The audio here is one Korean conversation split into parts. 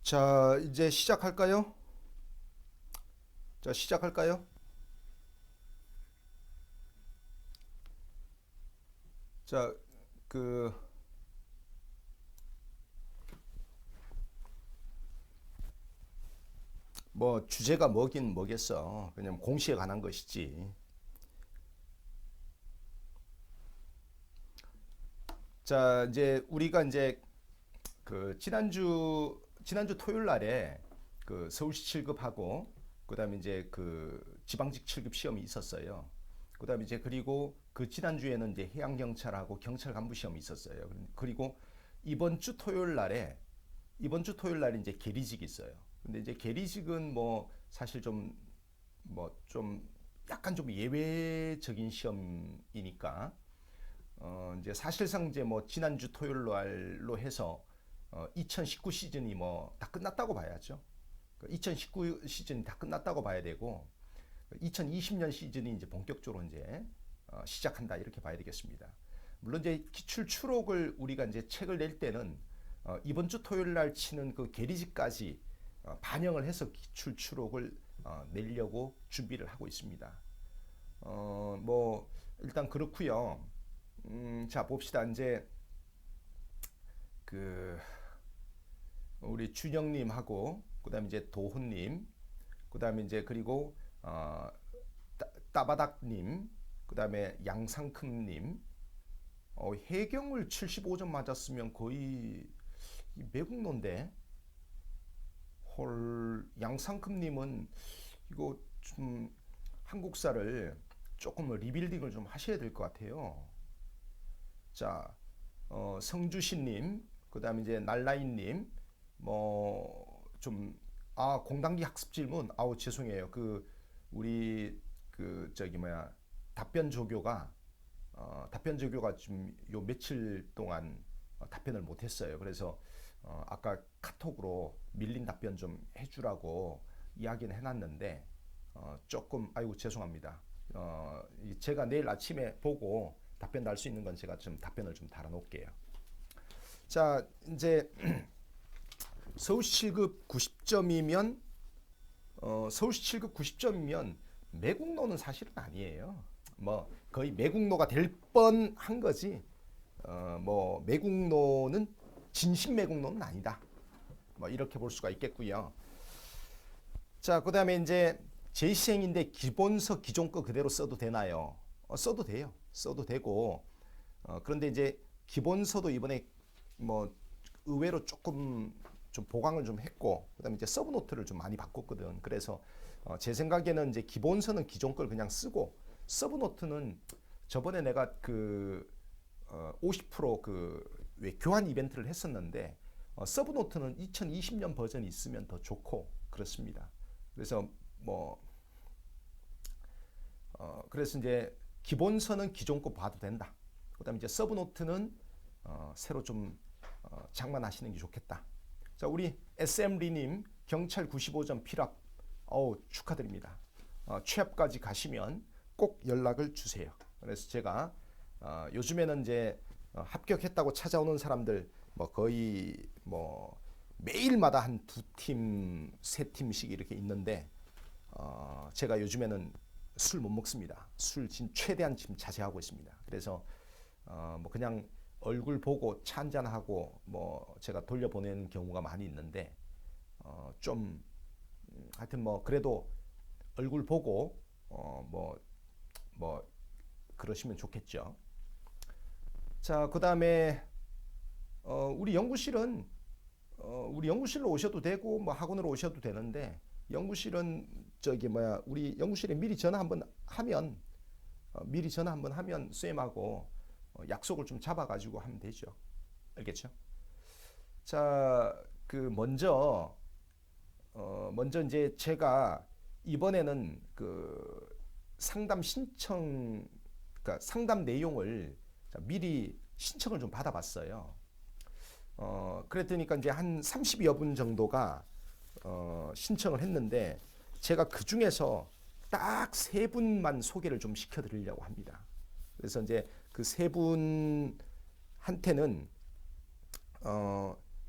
자, 이제 시작할까요? 자, 시작할까요? 자, 그, 뭐, 주제가 뭐긴 뭐겠어. 그냥 공시에 관한 것이지. 자, 이제 우리가 이제 지난주 토요일 날에 그 서울시 7급하고, 그 다음에 이제 그 지방직 7급 시험이 있었어요. 그 다음에 이제 그리고 그 지난주에는 이제 해양경찰하고 경찰 간부 시험이 있었어요. 그리고 이번 주 토요일 날에 이번 주 토요일 날에 이제 계리직이 있어요. 근데 이제 계리직은 뭐 사실 좀 약간 좀 예외적인 시험이니까 이제 사실상 이제 뭐 지난주 토요일 날로 해서 2019 시즌이 뭐 다 끝났다고 봐야죠. 2019 시즌이 다 끝났다고 봐야 되고 2020년 시즌이 이제 본격적으로 이제 시작한다 이렇게 봐야 되겠습니다. 물론 이제 기출 추록을 우리가 이제 책을 낼 때는 이번 주 토요일 날 치는 그 계리지까지 반영을 해서 기출 추록을 내려고 준비를 하고 있습니다. 뭐 일단 그렇고요. 자 봅시다. 이제 그 우리 준영님하고 그다음에 이제 도훈님, 그다음에 이제 그리고 따바닥님, 그다음에 양상큼님, 해경을 75점 맞았으면 거의 매국노인데 헐 양상큼님은 이거 좀 한국사를 조금 리빌딩을 좀 하셔야 될 것 같아요. 자, 성주신님, 그다음에 이제 날라인님, 공단기 학습 질문, 아우 죄송해요. 우리 저기 뭐야 답변 조교가 좀 요 며칠 동안 답변을 못했어요. 그래서 아까 카톡으로 밀린 답변 좀 해주라고 이야기는 해놨는데 조금 아이고 죄송합니다. 제가 내일 아침에 보고 답변 달 수 있는 건 제가 좀 답변을 좀 달아놓을게요. 자 이제 서울시 7급 90점이면 서울시 7급 90점이면 매국노는 사실은 아니에요. 뭐 거의 매국노가 될 뻔한 거지. 뭐 매국노는 진심 매국노는 아니다. 뭐 이렇게 볼 수가 있겠고요. 자, 그다음에 이제 재시행인데 기본서 기존 거 그대로 써도 되나요? 써도 돼요. 써도 되고 그런데 이제 기본서도 이번에 뭐 의외로 조금 좀 보강을 좀 했고 그다음에 이제 서브노트를 좀 많이 바꿨거든. 그래서 제 생각에는 이제 기본서는 기존 걸 그냥 쓰고 서브노트는 저번에 내가 50%왜 교환 이벤트를 했었는데 서브노트는 2020년 버전이 있으면 더 좋고 그렇습니다. 그래서 그래서 이제 기본서는 기존 거 봐도 된다. 그다음에 이제 서브노트는 새로 좀 장만하시는 게 좋겠다. 자, 우리 SM 리님 경찰 95점 필합. 축하드립니다. 취합까지 가시면 꼭 연락을 주세요. 그래서 제가 요즘에는 이제 합격했다고 찾아오는 사람들 뭐 거의 뭐 매일마다 한 두 팀, 세 팀씩 이렇게 있는데 제가 요즘에는 술 못 먹습니다. 술 지금 최대한 지금 자제하고 있습니다. 그래서 뭐 그냥 얼굴 보고 차 한잔 하고 뭐 제가 돌려보내는 경우가 많이 있는데 좀 하여튼 뭐 그래도 얼굴 보고 뭐 그러시면 좋겠죠. 자, 그다음에 우리 연구실은 우리 연구실로 오셔도 되고 뭐 학원으로 오셔도 되는데 연구실은 우리 연구실에 미리 전화 한번 하면 쌤하고 약속을 좀 잡아가지고 하면 되죠. 알겠죠? 자, 먼저 이제 제가 이번에는 상담 신청, 그러니까 상담 내용을 미리 신청을 좀 받아봤어요. 그랬더니까 이제 한 30여 분 정도가 신청을 했는데 제가 그 중에서 딱 세 분만 소개를 좀 시켜드리려고 합니다. 그래서 이제 그 세 분한테는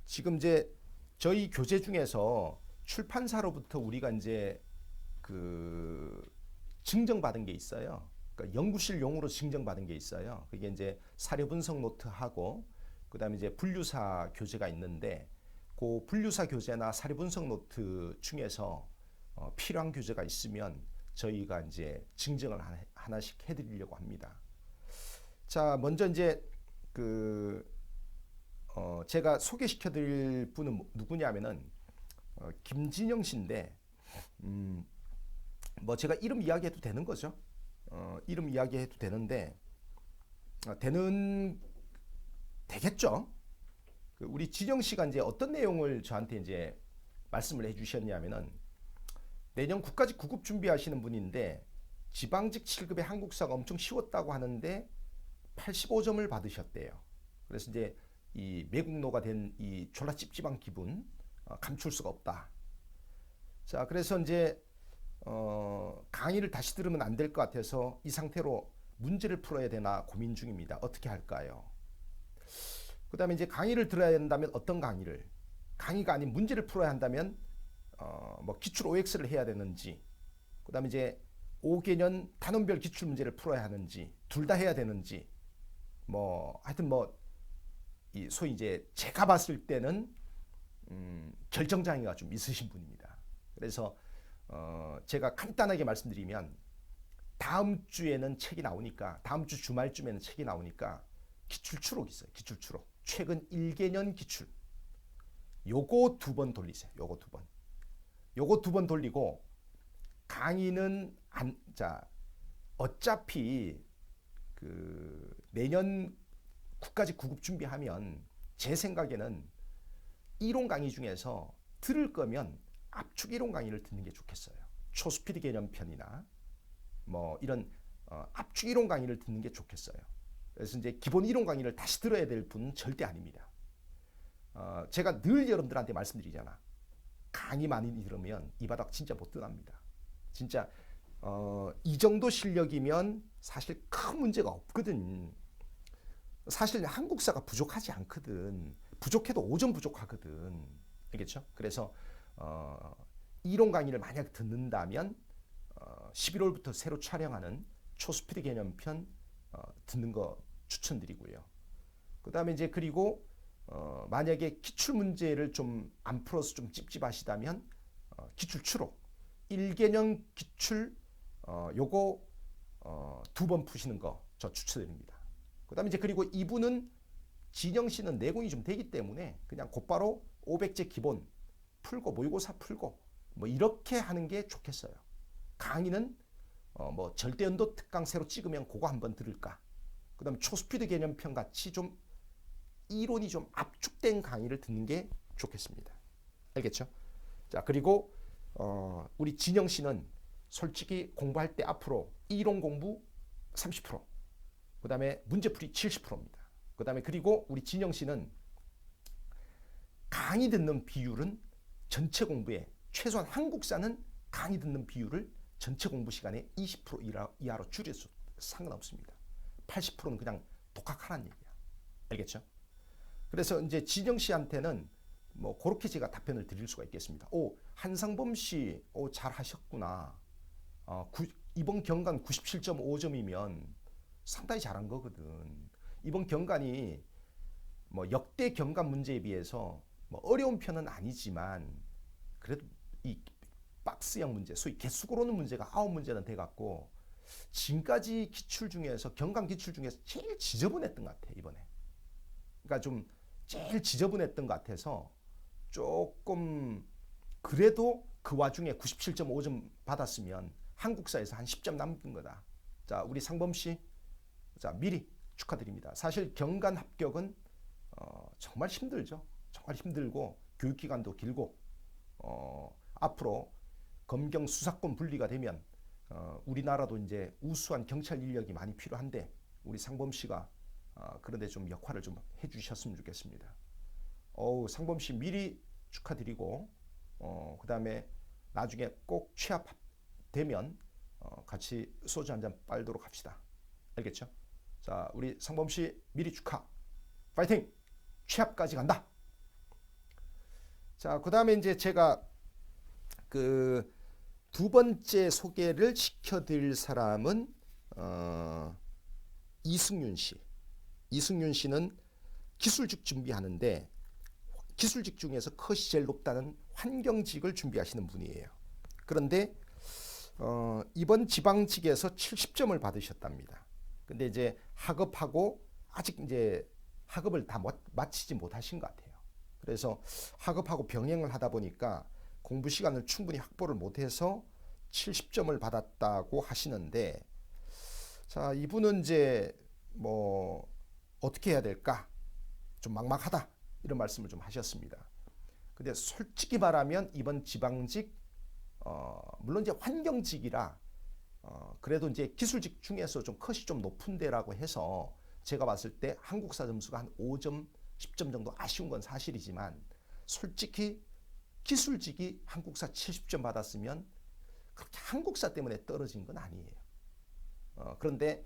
지금 이제 저희 교재 중에서 출판사로부터 우리가 이제 그 증정받은 게 있어요. 그러니까 연구실용으로 증정받은 게 있어요. 그게 이제 사료 분석 노트하고 그다음에 이제 분류사 교재가 있는데 그 분류사 교재나 사료 분석 노트 중에서 필요한 교재가 있으면 저희가 이제 증정을 하나씩 해드리려고 합니다. 자, 먼저 이제 그 제가 소개시켜드릴 분은 누구냐면은 김진영 씨인데 뭐 제가 이름 이야기해도 되는 거죠. 이름 이야기해도 되는데 되겠죠. 우리 진영 씨가 이제 어떤 내용을 저한테 이제 말씀을 해주셨냐면은 내년 국가직 구급 준비하시는 분인데 지방직 7급의 한국사가 엄청 쉬웠다고 하는데 85점을 받으셨대요. 그래서 이제 이 매국노가 된 이 졸라 찝찝한 기분 감출 수가 없다. 자, 그래서 이제 강의를 다시 들으면 안 될 것 같아서 이 상태로 문제를 풀어야 되나 고민 중입니다. 어떻게 할까요? 그 다음에 이제 강의를 들어야 한다면 어떤 강의를? 강의가 아닌 문제를 풀어야 한다면 뭐 기출 OX를 해야 되는지, 그 다음에 이제 5개년 단원별 기출 문제를 풀어야 하는지, 둘 다 해야 되는지, 뭐 하여튼 뭐 이 소위 이제 제가 봤을 때는 결정장애가 좀 있으신 분입니다. 그래서 제가 간단하게 말씀드리면 다음 주에는 책이 나오니까 다음 주 주말쯤에는 책이 나오니까 기출 추록 있어요. 기출 추록. 최근 1개년 기출. 요거 2번 돌리세요. 요거 2번. 요거 2번 돌리고 강의는 어차피 그 내년 국가직 구급 준비하면 제 생각에는 이론 강의 중에서 들을 거면 압축 이론 강의를 듣는 게 좋겠어요. 초스피드 개념편이나 뭐 이런 압축 이론 강의를 듣는 게 좋겠어요. 그래서 이제 기본 이론 강의를 다시 들어야 될 분은 절대 아닙니다. 제가 늘 여러분들한테 말씀드리잖아. 강의 많이 들으면 이 바닥 진짜 못 떠납니다. 진짜 이 정도 실력이면 사실 큰 문제가 없거든. 사실 한국사가 부족하지 않거든. 부족해도 5점 부족하거든. 알겠죠? 그래서 이론 강의를 만약 듣는다면 11월부터 새로 촬영하는 초스피드 개념편 듣는 거 추천드리고요. 그 다음에 이제 그리고 만약에 기출 문제를 좀 안 풀어서 좀 찝찝하시다면 기출 추록 1개년 기출 요거 2번 푸시는 거 저 추천드립니다. 그 다음에 이제 그리고 이분은 진영 씨는 내공이 좀 되기 때문에 그냥 곧바로 500제 기본 풀고 모의고사 풀고 뭐 이렇게 하는 게 좋겠어요. 강의는 뭐 절대연도 특강 새로 찍으면 그거 한번 들을까. 그 다음에 초스피드 개념편 같이 좀 이론이 좀 압축된 강의를 듣는 게 좋겠습니다. 알겠죠? 자, 그리고 우리 진영 씨는 솔직히 공부할 때 앞으로 이론 공부 30%, 그 다음에 문제풀이 70%입니다. 그 다음에 그리고 우리 진영 씨는 강의 듣는 비율은 전체 공부에 최소한 한국사는 강의 듣는 비율을 전체 공부 시간에 20% 이하로 줄여서 상관없습니다. 80%는 그냥 독학하라는 얘기야. 알겠죠? 그래서 이제 진영 씨한테는 뭐 그렇게 제가 답변을 드릴 수가 있겠습니다. 오, 한상범 씨, 오, 잘 하셨구나. 이번 경관 97.5점이면 상당히 잘한 거거든. 이번 경관이 뭐 역대 경관 문제에 비해서 뭐 어려운 편은 아니지만 그래도 이 박스형 문제, 소위 개수고르는 문제가 9문제는 돼갖고 지금까지 기출 중에서 경관 기출 중에서 제일 지저분했던 것 같아 이번에. 그러니까 좀 제일 지저분했던 것 같아서 조금 그래도 그 와중에 97.5점 받았으면 한국사에서 한 10점 남긴 거다. 자, 우리 상범 씨, 자 미리 축하드립니다. 사실 경관 합격은 정말 힘들죠. 정말 힘들고 교육기간도 길고 앞으로 검경 수사권 분리가 되면 우리나라도 이제 우수한 경찰 인력이 많이 필요한데 우리 상범 씨가 그런데 좀 역할을 좀 해주셨으면 좋겠습니다. 상범 씨 미리 축하드리고 그 다음에 나중에 꼭 취합되면 같이 소주 한잔 빨도록 합시다. 알겠죠? 자, 우리 상범 씨 미리 축하. 파이팅! 취합까지 간다. 자, 그다음에 이제 제가 그 두 번째 소개를 시켜드릴 사람은 이승윤 씨. 이승윤 씨는 기술직 준비하는데 기술직 중에서 컷이 제일 높다는 환경직을 준비하시는 분이에요. 그런데 이번 지방직에서 70점을 받으셨답니다. 근데 이제 학업하고 아직 이제 학업을 다 마치지 못하신 것 같아요. 그래서 학업하고 병행을 하다 보니까 공부 시간을 충분히 확보를 못해서 70점을 받았다고 하시는데, 자, 이분은 이제 뭐 어떻게 해야 될까? 좀 막막하다 이런 말씀을 좀 하셨습니다. 근데 솔직히 말하면 이번 지방직 물론 이제 환경직이라 그래도 이제 기술직 중에서 좀 컷이 좀 높은 데라고 해서 제가 봤을 때 한국사 점수가 한 5점, 10점 정도 아쉬운 건 사실이지만 솔직히 기술직이 한국사 70점 받았으면 그렇게 한국사 때문에 떨어진 건 아니에요. 그런데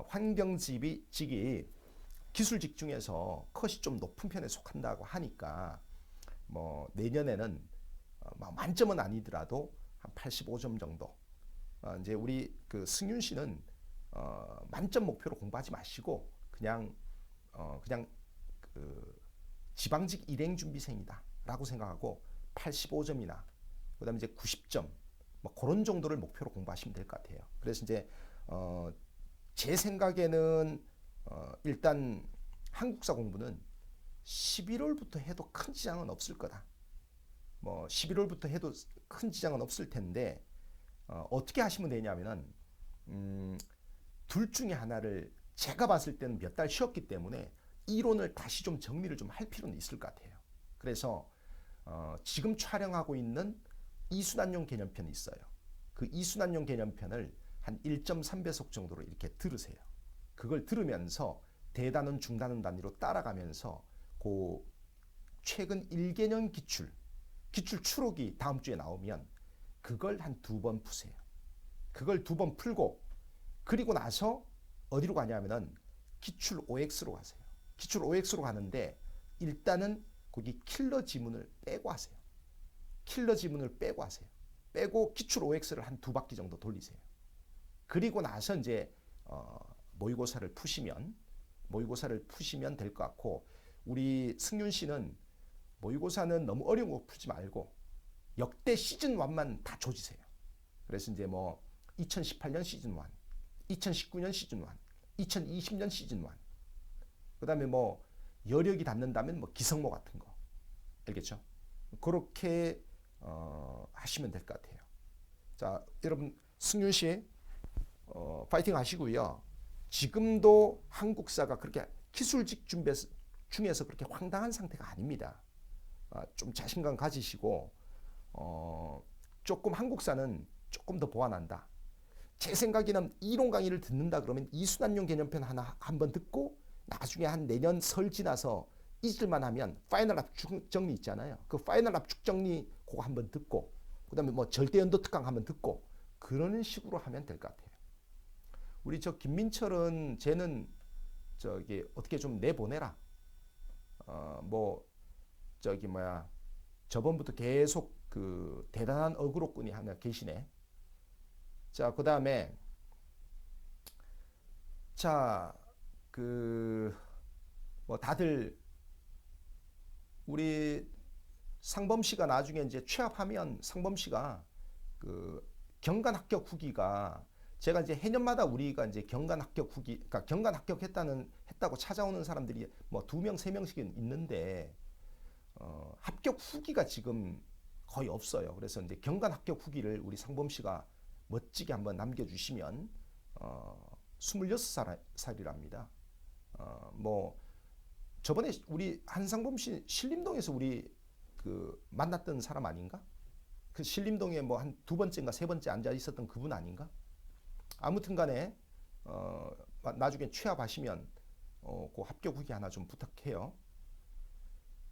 환경직이 기술직 중에서 컷이 좀 높은 편에 속한다고 하니까 뭐 내년에는 만점은 아니더라도 한 85점 정도. 이제 우리 그 승윤 씨는 만점 목표로 공부하지 마시고 그냥 그 지방직 일행 준비생이다라고 생각하고 85점이나 그다음에 이제 90점 뭐 그런 정도를 목표로 공부하시면 될 것 같아요. 그래서 이제 제 생각에는 일단 한국사 공부는 11월부터 해도 큰 지장은 없을 거다. 뭐 11월부터 해도 큰 지장은 없을 텐데 어떻게 하시면 되냐면은 둘 중에 하나를 제가 봤을 때는 몇 달 쉬었기 때문에 이론을 다시 좀 정리를 좀 할 필요는 있을 것 같아요. 그래서 지금 촬영하고 있는 이순환용 개념편이 있어요. 그 이순환용 개념편을 한 1.3배속 정도로 이렇게 들으세요. 그걸 들으면서 대단원, 중단원 단위로 따라가면서 그 최근 1개년 기출 추록이 다음 주에 나오면 그걸 한 2번 푸세요. 그걸 2번 풀고 그리고 나서 어디로 가냐면은 기출 OX로 가세요. 기출 OX로 가는데 일단은 거기 킬러 지문을 빼고 하세요. 킬러 지문을 빼고 하세요. 빼고 기출 OX를 한 2바퀴 정도 돌리세요. 그리고 나서 이제 모의고사를 푸시면 될 것 같고, 우리 승윤 씨는 모의고사는 너무 어려운 거 풀지 말고 역대 시즌 1만 다 조지세요. 그래서 이제 뭐 2018년 시즌 1, 2019년 시즌 1, 2020년 시즌 1. 그다음에 뭐 여력이 닿는다면 뭐 기성모 같은 거. 알겠죠? 그렇게 하시면 될 것 같아요. 자, 여러분 승윤 씨 파이팅 하시고요. 지금도 한국사가 그렇게 기술직 준비 중에서 그렇게 황당한 상태가 아닙니다. 좀 자신감 가지시고 조금 한국사는 조금 더 보완한다. 제 생각에는 이론 강의를 듣는다 그러면 이순환용 개념편 하나 한번 듣고 나중에 한 내년 설 지나서 잊을만 하면 파이널 압축 정리 있잖아요. 그 파이널 압축 정리 그거 한번 듣고 그다음에 뭐 절대 연도 특강 한번 듣고 그러는 식으로 하면 될 것 같아요. 우리 저 김민철은 쟤는 저기 어떻게 좀 내보내라. 뭐 저기 뭐야 저번부터 계속 그 대단한 어그로꾼이 하나 계시네. 자, 그다음에 자, 그 뭐 다들 우리 상범 씨가 나중에 이제 취업하면 상범 씨가 그 경관 합격 후기가 제가 이제 해년마다 우리가 이제 경관 합격 후기, 그러니까 경관 합격했다고 찾아오는 사람들이 뭐 2명, 3명씩은 있는데 합격 후기가 지금 거의 없어요. 그래서 이제 경관 합격 후기를 우리 상범 씨가 멋지게 한번 남겨주시면 26살이랍니다. 뭐 저번에 우리 한상범 씨 신림동에서 우리 그 만났던 사람 아닌가? 그 신림동에 뭐 한 2번째인가 3번째 앉아 있었던 그분 아닌가? 아무튼간에 나중에 취업하시면 그 합격 후기 하나 좀 부탁해요.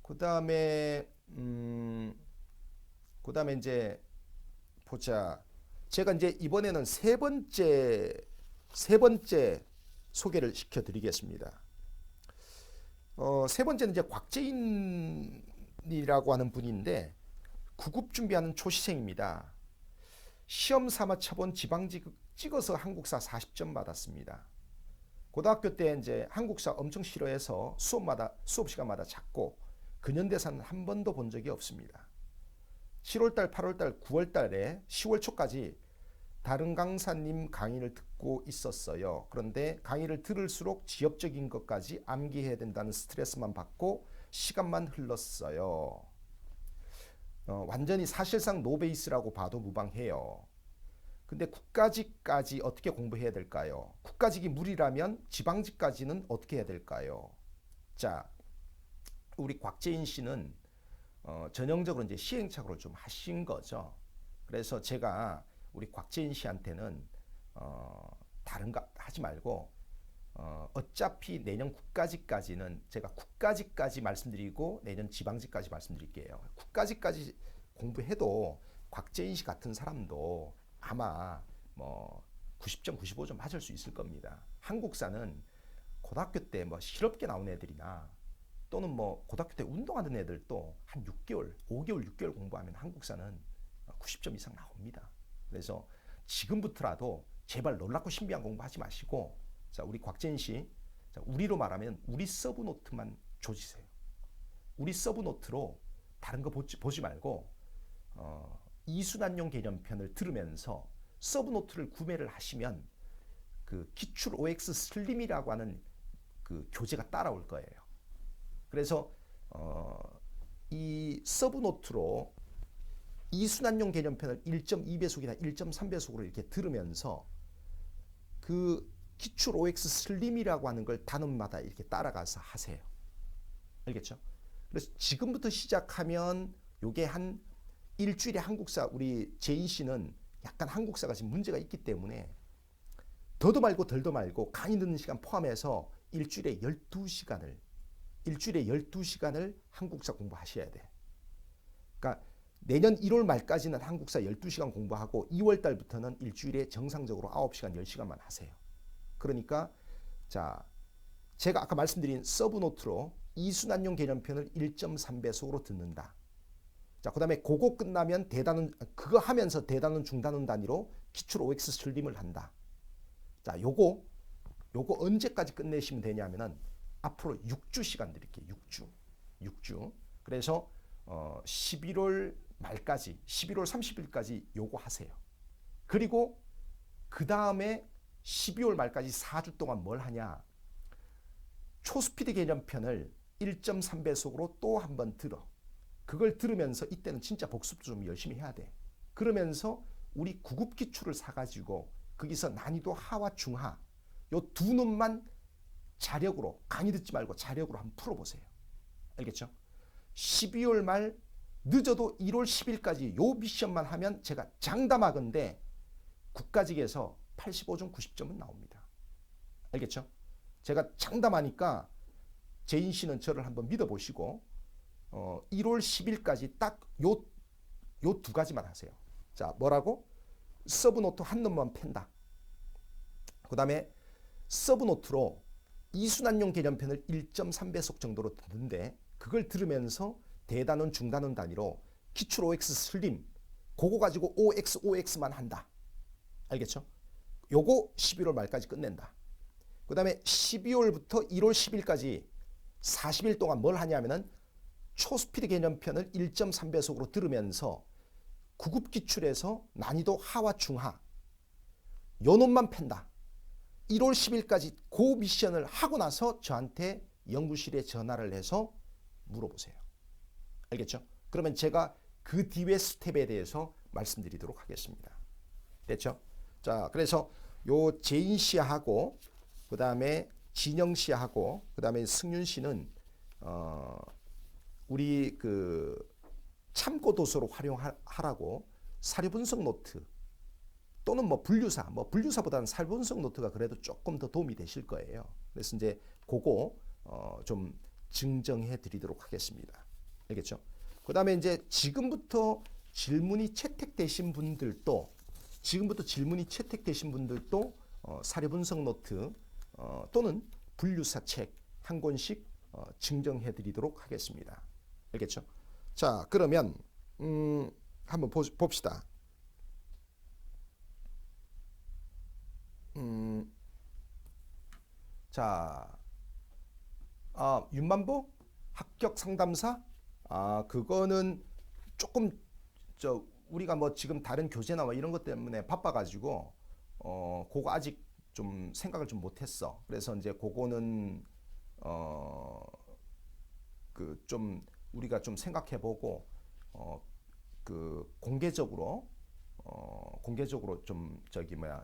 그다음에 이제 보자. 제가 이제 이번에는 세 번째 소개를 시켜드리겠습니다. 세 번째는 이제 곽재인 이라고 하는 분인데 구급 준비하는 초시생입니다. 시험 삼아 쳐본 지방직 찍어서 한국사 40점 받았습니다. 고등학교 때 이제 한국사 엄청 싫어해서 수업 시간마다 잡고 근현대사는 한 번도 본 적이 없습니다. 7월달, 8월달, 9월달에 10월 초까지 다른 강사님 강의를 듣고 있었어요. 그런데 강의를 들을수록 지엽적인 것까지 암기해야 된다는 스트레스만 받고 시간만 흘렀어요. 완전히 사실상 노베이스라고 봐도 무방해요. 근데 국가직까지 어떻게 공부해야 될까요? 국가직이 무리라면 지방직까지는 어떻게 해야 될까요? 자, 우리 곽재인 씨는 전형적으로 이제 시행착오를 좀 하신 거죠. 그래서 제가 우리 곽재인 씨한테는 다른 거 하지 말고 어차피 내년 국가직까지는 제가 국가직까지 말씀드리고 내년 지방직까지 말씀드릴게요. 국가직까지 공부해도 곽재인 씨 같은 사람도 아마 뭐 90점, 95점 맞을 수 있을 겁니다. 한국사는 고등학교 때 뭐 실업계 나온 애들이나 또는 뭐 고등학교 때 운동하는 애들도 한 6개월, 5개월, 6개월 공부하면 한국사는 90점 이상 나옵니다. 그래서 지금부터라도 제발 놀랍고 신비한 공부하지 마시고, 자, 우리 곽재인 씨, 자, 우리로 말하면 우리 서브노트만 조지세요. 우리 서브노트로 다른 거 보지 말고 이순환용 개념편을 들으면서 서브노트를 구매를 하시면 그 기출 OX 슬림이라고 하는 그 교재가 따라올 거예요. 그래서 이 서브노트로 이순환용 개념편을 1.2배속이나 1.3배속으로 이렇게 들으면서 그 기출 OX 슬림이라고 하는 걸 단원마다 이렇게 따라가서 하세요. 알겠죠? 그래서 지금부터 시작하면 요게 한 일주일에 한국사, 우리 제인 씨는 약간 한국사가 지금 문제가 있기 때문에 더도 말고 덜도 말고 강의 듣는 시간 포함해서 일주일에 12시간을 한국사 공부하셔야 돼. 그러니까 내년 1월 말까지는 한국사 12시간 공부하고 2월 달부터는 일주일에 정상적으로 9시간, 10시간만 하세요. 그러니까 자, 제가 아까 말씀드린 서브노트로 이순환용 개념편을 1.3배속으로 듣는다. 자, 그다음에 그거 끝나면 그거 하면서 대단원 중단원 단위로 기출 OX 슬림을 한다. 자, 요거 언제까지 끝내시면 되냐면은 앞으로 6주 시간 드릴게요. 6주. 그래서 11월 말까지 11월 30일까지 요거 하세요. 그리고 그 다음에 12월 말까지 4주 동안 뭘 하냐? 초스피드 개념편을 1.3배속으로 또 한 번 들어. 그걸 들으면서 이때는 진짜 복습도 좀 열심히 해야 돼. 그러면서 우리 구급 기출을 사가지고 거기서 난이도 하와 중하 요 두 놈만 자력으로, 강의 듣지 말고 자력으로 한번 풀어보세요. 알겠죠? 12월 말 늦어도 1월 10일까지 요 미션만 하면 제가 장담하건대 국가직에서 85점, 90점은 나옵니다. 알겠죠? 제가 장담하니까 제인 씨는 저를 한번 믿어보시고 1월 10일까지 딱 요 두 가지만 하세요. 자, 뭐라고? 서브노트 한 놈만 팬다. 그 다음에 서브노트로 이순환용 개념편을 1.3배속 정도로 듣는데 그걸 들으면서 대단원, 중단원 단위로 기출 OX 슬림 그거 가지고 OX만 한다. 알겠죠? 요거 11월 말까지 끝낸다. 그 다음에 12월부터 1월 10일까지 40일 동안 뭘 하냐면은 초스피드 개념편을 1.3배속으로 들으면서 구급 기출에서 난이도 하와 중하 요 놈만 팬다. 1월 10일까지 그 미션을 하고 나서 저한테 연구실에 전화를 해서 물어보세요. 알겠죠? 그러면 제가 그 뒤에 스텝에 대해서 말씀드리도록 하겠습니다. 됐죠? 자, 그래서 요 제인 씨하고 그 다음에 진영 씨하고 그 다음에 승윤 씨는 우리 그 참고 도서로 활용하라고 사료 분석 노트 또는 뭐 분류사보다는 사료 분석 노트가 그래도 조금 더 도움이 되실 거예요. 그래서 이제 그거 좀 증정해 드리도록 하겠습니다. 알겠죠? 그 다음에 이제 지금부터 질문이 채택되신 분들도 사료 분석 노트 또는 분류사 책 한 권씩 증정해 드리도록 하겠습니다. 알겠죠? 자, 그러면 한번 봅시다. 음, 자, 윤만보 합격 상담사? 그거는 조금 우리가 뭐 지금 다른 교재나 뭐 이런 것 때문에 바빠가지고 그거 아직 좀 생각을 좀 못했어. 그래서 이제 그거는 그 좀 우리가 좀 생각해보고 그 공개적으로 좀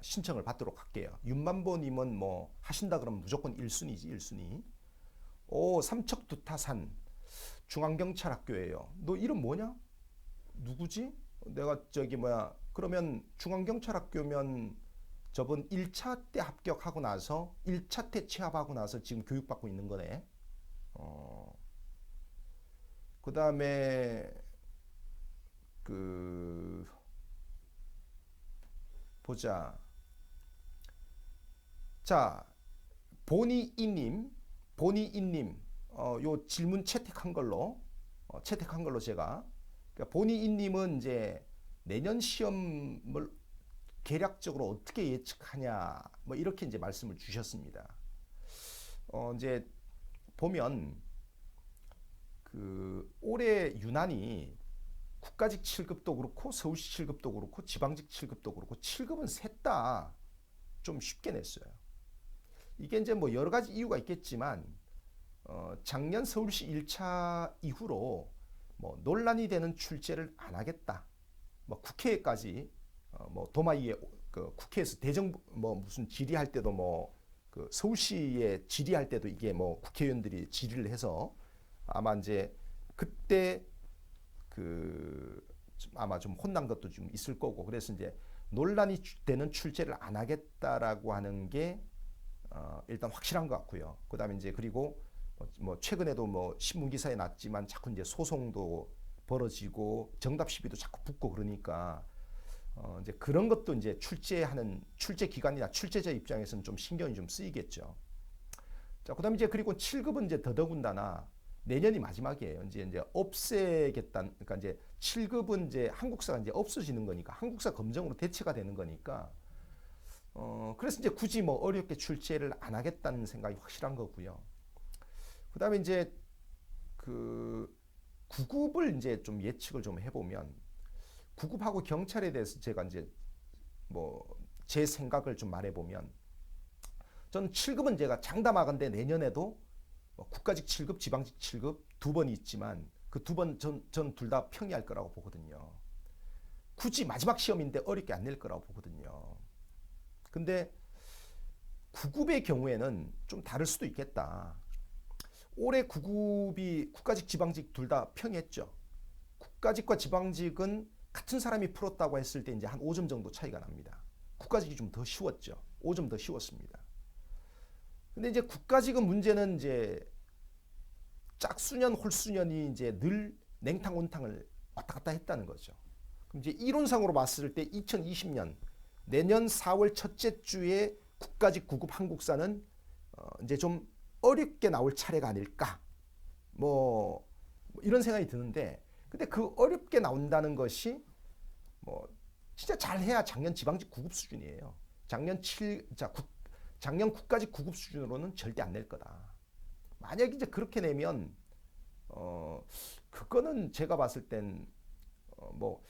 신청을 받도록 할게요. 윤만보님은 뭐 하신다 그러면 무조건 1순위지 1순위. 오, 삼척두타산 중앙경찰학교예요. 너 이름 뭐냐? 누구지? 내가 그러면 중앙경찰학교면 저번 1차 때 합격하고 나서 1차 때 취업하고 나서 지금 교육받고 있는 거네. 그 다음에 그 보자. 자, 보니이님, 요 질문 채택한 걸로 제가. 그러니까 보니이님은 이제 내년 시험을 계략적으로 어떻게 예측하냐, 뭐 이렇게 이제 말씀을 주셨습니다. 이제 보면 그 올해 유난히 국가직 7급도 그렇고 서울시 7급도 그렇고 지방직 7급도 그렇고 7급은 셋 다 좀 쉽게 냈어요. 이게 이제 뭐 여러 가지 이유가 있겠지만 작년 서울시 1차 이후로 뭐 논란이 되는 출제를 안 하겠다. 뭐 국회까지 뭐 도마위에 그 국회에서 대정 뭐 무슨 질의할 때도 뭐 그 서울시에 질의할 때도 이게 뭐 국회의원들이 질의를 해서 아마 이제 그때 그 아마 좀 혼난 것도 좀 있을 거고 그래서 이제 논란이 되는 출제를 안 하겠다라고 하는 게 일단 확실한 것 같고요. 그다음에 이제 그리고 뭐 최근에도 뭐 신문 기사에 났지만 자꾸 이제 소송도 벌어지고 정답 시비도 자꾸 붙고 그러니까 이제 그런 것도 이제 출제 기관이나 출제자 입장에서는 좀 신경이 좀 쓰이겠죠. 자, 그다음에 이제 그리고 7급은 이제 더더군다나 내년이 마지막이에요. 이제 없애겠다. 그러니까 이제 7급은 이제 한국사가 이제 없어지는 거니까 한국사 검정으로 대체가 되는 거니까 그래서 이제 굳이 뭐 어렵게 출제를 안 하겠다는 생각이 확실한 거고요. 그다음에 이제 그 9급을 이제 좀 예측을 좀 해보면 9급하고 경찰에 대해서 제가 이제 뭐 제 생각을 좀 말해보면 저는 7급은 제가 장담하건대 내년에도 국가직 7급, 지방직 7급 두 번이 있지만 그 두 번 전 둘 다 평이할 거라고 보거든요. 굳이 마지막 시험인데 어렵게 안 낼 거라고 보거든요. 근데 9급의 경우에는 좀 다를 수도 있겠다. 올해 9급이 국가직, 지방직 둘 다 평이했죠. 국가직과 지방직은 같은 사람이 풀었다고 했을 때 이제 한 5점 정도 차이가 납니다. 국가직이 좀 더 쉬웠죠. 5점 더 쉬웠습니다. 근데 이제 국가직은 문제는 이제 짝수년, 홀수년이 이제 늘 냉탕, 온탕을 왔다 갔다 했다는 거죠. 그럼 이제 이론상으로 봤을 때 2020년 내년 4월 첫째 주에 국가직 9급 한국사는 이제 좀 어렵게 나올 차례가 아닐까. 뭐 이런 생각이 드는데 근데 그 어렵게 나온다는 것이 뭐 진짜 잘해야 작년 지방직 9급 수준이에요. 작년 국가직 9급 수준으로는 절대 안 낼 거다. 만약 이제 그렇게 내면 그거는 제가 봤을 땐뭐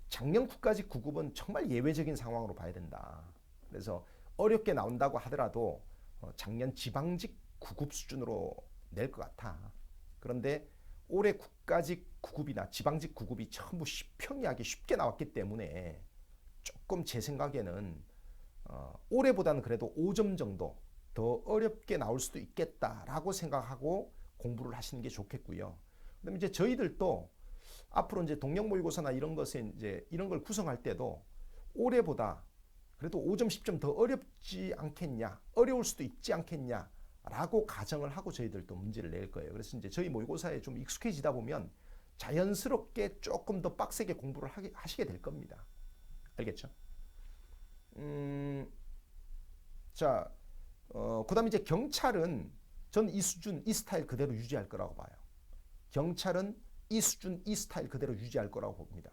작년 국가직 9급은 정말 예외적인 상황으로 봐야 된다. 그래서 어렵게 나온다고 하더라도 작년 지방직 9급 수준으로 낼 것 같아. 그런데 올해 국가직 9급이나 지방직 9급이 전부 평이하게 쉽게 나왔기 때문에 조금 제 생각에는 올해보다는 그래도 5점 정도 더 어렵게 나올 수도 있겠다라고 생각하고 공부를 하시는 게 좋겠고요. 그다음에 이제 저희들도 앞으로 이제 동력 모의고사나 이런 것에 이제 이런 걸 구성할 때도 올해보다 그래도 5점, 10점 더 어렵지 않겠냐, 어려울 수도 있지 않겠냐라고 가정을 하고 저희들도 문제를 낼 거예요. 그래서 이제 저희 모의고사에 좀 익숙해지다 보면 자연스럽게 조금 더 빡세게 공부를 하시게 될 겁니다. 알겠죠? 자, 그다음에 이제 경찰은 전 이 수준, 이 스타일 그대로 유지할 거라고 봐요. 경찰은 이 수준, 이 스타일 그대로 유지할 거라고 봅니다.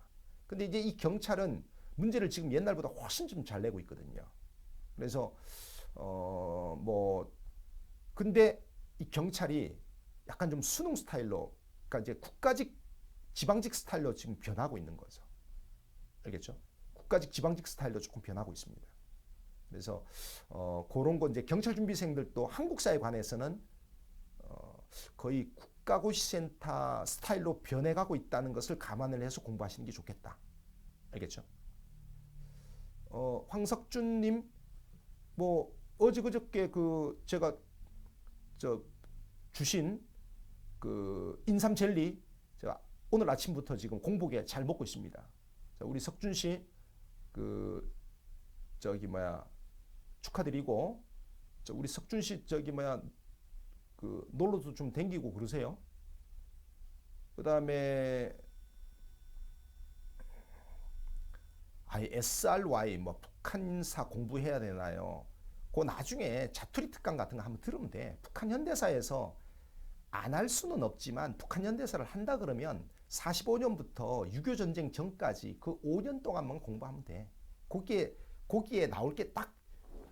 근데 이제 이 경찰은 문제를 지금 옛날보다 훨씬 좀 잘 내고 있거든요. 그래서 뭐 근데 이 경찰이 약간 좀 수능 스타일로, 그러니까 이제 국가직 지방직 스타일로 지금 변하고 있는 거죠. 알겠죠? 국가직 지방직 스타일로 조금 변하고 있습니다. 그래서 그런 거 이제 경찰 준비생들도 한국 사회에 관해서는 거의 국가고시센터 스타일로 변해가고 있다는 것을 감안을 해서 공부하시는 게 좋겠다. 알겠죠? 황석준님, 뭐 어제 그저께 그 제가 저 주신 그 인삼 젤리 제가 오늘 아침부터 지금 공복에 잘 먹고 있습니다. 자, 우리 석준 씨 그 저기 뭐야 축하드리고, 우리 석준 씨 저기 뭐야 그 놀러도 좀 댕기고 그러세요. 그다음에 SRY 뭐 북한사 공부해야 되나요? 그 나중에 자투리 특강 같은 거 한번 들으면 돼. 북한 현대사에서 안 할 수는 없지만 북한 현대사를 한다 그러면 45년부터 6.25 전쟁 전까지 그 5년 동안만 공부하면 돼. 거기에 나올 게 딱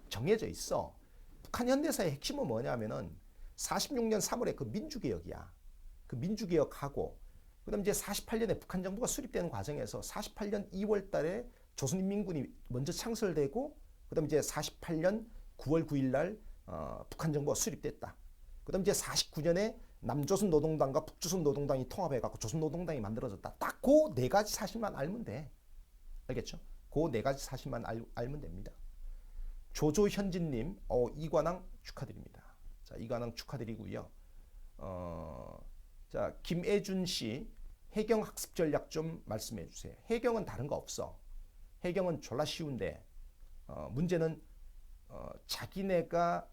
정해져 있어. 북한 현대사의 핵심은 뭐냐면은 46년 3월에 그 민주개혁이야. 그 민주개혁하고 그다음 이제 48년에 북한 정부가 수립되는 과정에서 48년 2월 달에 조선인민군이 먼저 창설되고 그다음 이제 48년 9월 9일 날 북한 정부가 수립됐다. 그다음 이제 49년에 남조선 노동당과 북조선 노동당이 통합해갖고 조선 노동당이 만들어졌다. 딱 그 네 가지 사실만 알면 돼. 알겠죠? 그 네 가지 사실만 알면 됩니다. 조조현진님, 이관왕 축하드립니다. 자, 이관왕 축하드리고요. 자, 김애준 씨, 해경 학습 전략 좀 말씀해 주세요. 해경은 다른 거 없어. 해경은 졸라 쉬운데 문제는 자기네가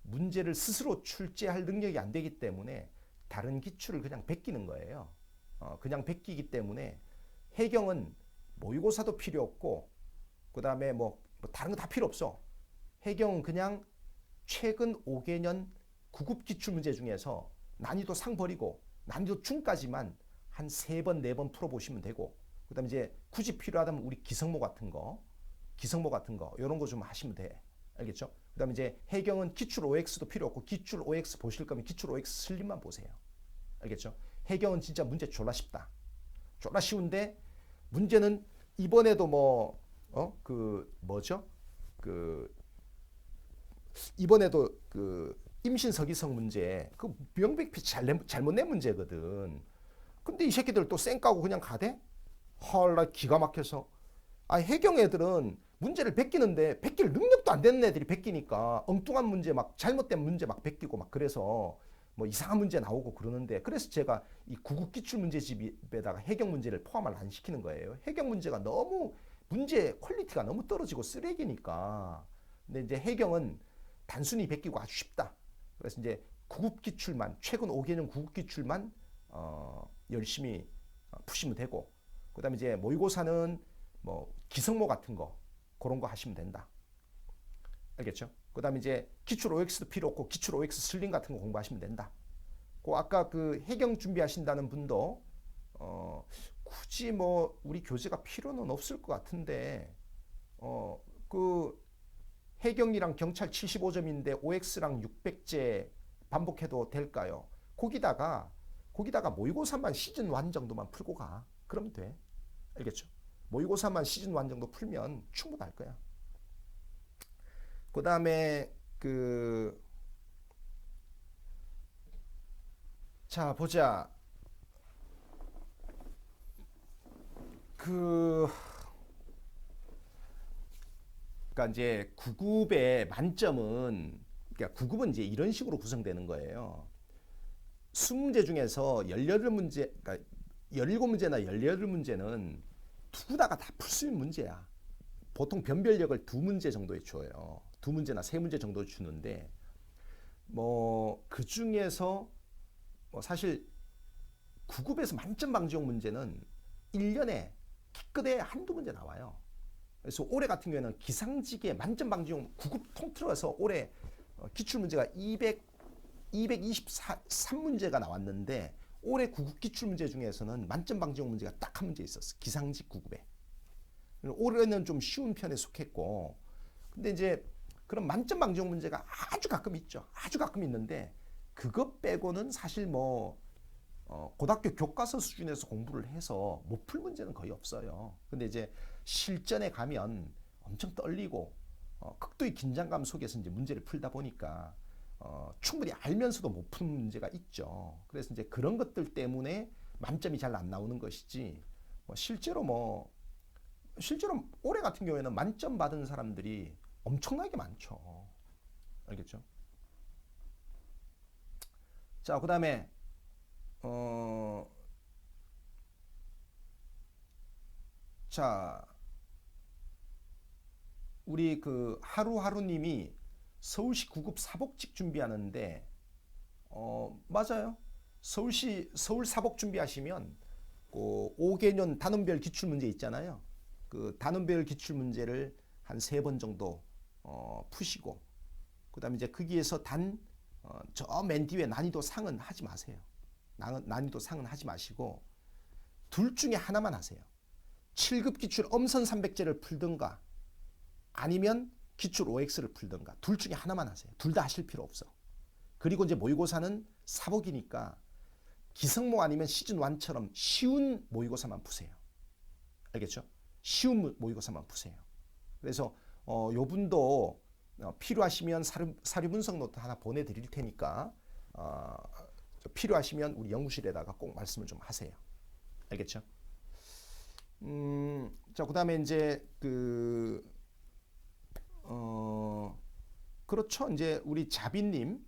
문제를 스스로 출제할 능력이 안 되기 때문에 다른 기출을 그냥 베끼는 거예요. 그냥 베끼기 때문에 해경은 모의고사도 필요 없고 그 다음에 뭐 다른 거 다 필요 없어. 해경은 그냥 최근 5개년 9급 기출문제 중에서 난이도 상 버리고 난이도 중까지만 한 3번, 4번 풀어보시면 되고 그 다음에 이제 굳이 필요하다면 우리 기성모 같은 거 이런 거 좀 하시면 돼. 알겠죠? 그 다음에 이제 해경은 기출 OX도 필요 없고 기출 OX 보실 거면 기출 OX 슬림만 보세요. 알겠죠? 해경은 진짜 문제 졸라 쉽다. 졸라 쉬운데 문제는 이번에도 이번에도 그 임신 서기성 문제 그 명백히 잘못 낸 문제거든. 근데 이 새끼들 또 쌩 까고 그냥 가대? 헐, 나 기가 막혀서. 해경 애들은 문제를 베끼는데 베낄 능력도 안 되는 애들이 베끼니까 엉뚱한 문제 막 잘못된 문제 막 베끼고 막 그래서 뭐 이상한 문제 나오고 그러는데 그래서 제가 이 구급 기출 문제집에다가 해경 문제를 포함을 안 시키는 거예요. 해경 문제가 너무 문제 퀄리티가 너무 떨어지고 쓰레기니까. 근데 이제 해경은 단순히 베끼고 아주 쉽다. 그래서 이제 구급 기출만 최근 5개년 구급 기출만 열심히 푸시면 되고 그다음에 이제 모의고사는 뭐 기성모 같은 거 그런 거 하시면 된다. 알겠죠? 그다음에 이제 기출 OX도 필요 없고 기출 OX 슬림 같은 거 공부하시면 된다. 아까 그 해경 준비하신다는 분도 굳이 뭐 우리 교재가 필요는 없을 것 같은데 그 해경이랑 경찰 75점인데 OX랑 600제 반복해도 될까요? 거기다가 모의고사만 시즌 1 정도만 풀고 가. 그러면 돼. 알겠죠? 모의고사만 시즌 1 정도 풀면 충분할 거야. 그 다음에 자 보자. 그러니까 이제 9급의 만점은 그러니까 9급은 이제 이런 식으로 구성되는 거예요. 20문제 중에서 18문제, 그러니까 17문제나 18문제는 누구나가 다 풀 수 있는 문제야. 보통 변별력을 2문제 정도에 줘요. 2문제나 3문제 정도 주는데 뭐 그 중에서 뭐 사실 9급에서 만점 방지용 문제는 1년에 기껏해 한두 문제 나와요. 그래서 올해 같은 경우에는 기상직의 만점 방지용 9급 통틀어서 올해 기출 문제가 223문제가 나왔는데 올해 9급 기출 문제 중에서는 만점 방지용 문제가 딱 한 문제 있었어. 기상직 9급에. 올해는 좀 쉬운 편에 속했고, 근데 이제 그런 만점 방지용 문제가 아주 가끔 있죠. 아주 가끔 있는데 그것 빼고는 사실 뭐 고등학교 교과서 수준에서 공부를 해서 못 풀 문제는 거의 없어요. 근데 이제 실전에 가면 엄청 떨리고 극도의 긴장감 속에서 이제 문제를 풀다 보니까 충분히 알면서도 못 푸는 문제가 있죠. 그래서 이제 그런 것들 때문에 만점이 잘 안 나오는 것이지, 실제로 올해 같은 경우에는 만점 받은 사람들이 엄청나게 많죠. 알겠죠? 자, 그다음에 어, 자, 우리 그 하루하루님이 서울시 9급 사복직 준비하는데, 맞아요. 서울 사복 준비하시면 그 5개년 단원별 기출 문제 있잖아요. 그 단원별 기출 문제를 한 3번 정도 푸시고, 그다음에 이제 거기에서 저 맨 뒤에 난이도 상은 하지 마세요. 난이도 상은 하지 마시고 둘 중에 하나만 하세요. 7급 기출 엄선 300제를 풀든가 아니면 기출 OX를 풀든가 둘 중에 하나만 하세요. 둘 다 하실 필요 없어. 그리고 이제 모의고사는 사복이니까 기성모 아니면 시즌 1처럼 쉬운 모의고사만 푸세요. 알겠죠? 쉬운 모의고사만 푸세요. 그래서 요 분도 필요하시면 사료 분석 노트 하나 보내드릴 테니까 필요하시면 우리 연구실에다가 꼭 말씀을 좀 하세요. 알겠죠? 자, 그다음에 이제 그렇죠. 이제 우리 자비님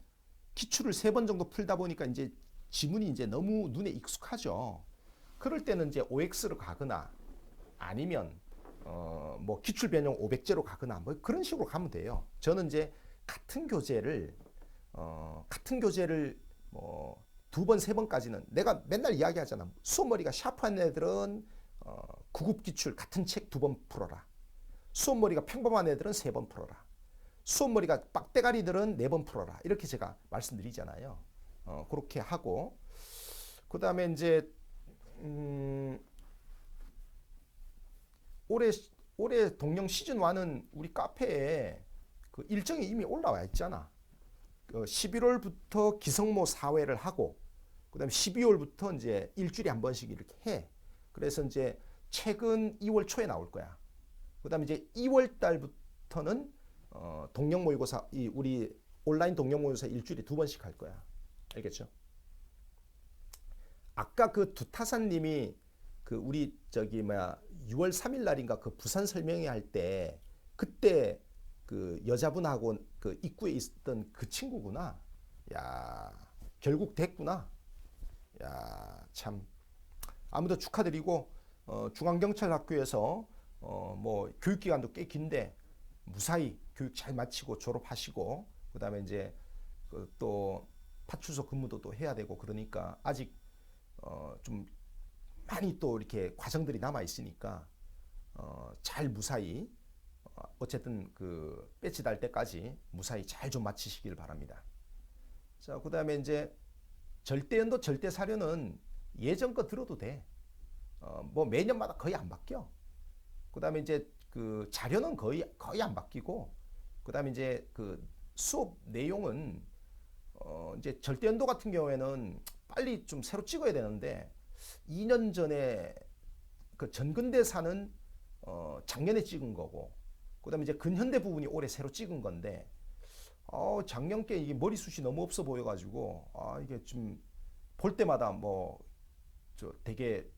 기출을 3번 정도 풀다 보니까 이제 지문이 이제 너무 눈에 익숙하죠. 그럴 때는 이제 OX로 가거나 아니면 뭐 기출 변형 500제로 가거나 뭐 그런 식으로 가면 돼요. 저는 이제 같은 교재를 뭐 2번, 3번까지는 내가 맨날 이야기하잖아. 수업머리가 샤프한 애들은 9급 기출 같은 책 2번 풀어라. 수업머리가 평범한 애들은 3번 풀어라. 수업머리가 빡대가리들은 4번 풀어라. 이렇게 제가 말씀드리잖아요. 그렇게 하고 그 다음에 이제 올해 동영 시즌 1은 우리 카페에 그 일정이 이미 올라와 있잖아. 11월부터 기성모 4회를 하고 그다음에 12월부터 이제 일주일에 한 번씩 이렇게 해. 그래서 이제 책은 2월 초에 나올 거야. 그다음에 이제 2월 달부터는 동영 모의고사 우리 온라인 동영 모의고사 일주일에 2번씩 할 거야. 알겠죠? 아까 그 두타산님이 그 우리 6월 3일 날인가 그 부산 설명회 할 때 그때 그 여자분하고 그 입구에 있었던 그 친구구나. 야, 결국 됐구나. 야, 참. 아무튼 축하드리고 중앙경찰학교에서 뭐 교육기간도 꽤 긴데 무사히 교육 잘 마치고 졸업하시고 그다음에 이제 또 파출소 근무도 또 해야 되고 그러니까 아직 좀 많이 또 이렇게 과정들이 남아 있으니까 잘 무사히 어쨌든 그 배치 달 때까지 무사히 잘 좀 마치시길 바랍니다. 자, 그다음에 이제 절대연도 절대사료는 예전 거 들어도 돼. 뭐 매년마다 거의 안 바뀌어. 그다음에 이제 그 자료는 거의 안 바뀌고 그다음에 이제 그 수업 내용은 이제 절대연도 같은 경우에는 빨리 좀 새로 찍어야 되는데 2년 전에 그 전근대사는 작년에 찍은 거고 그다음에 이제 근현대 부분이 올해 새로 찍은 건데 작년께 이게 머리숱이 너무 없어 보여가지고 이게 좀 볼 때마다 뭐 저 되게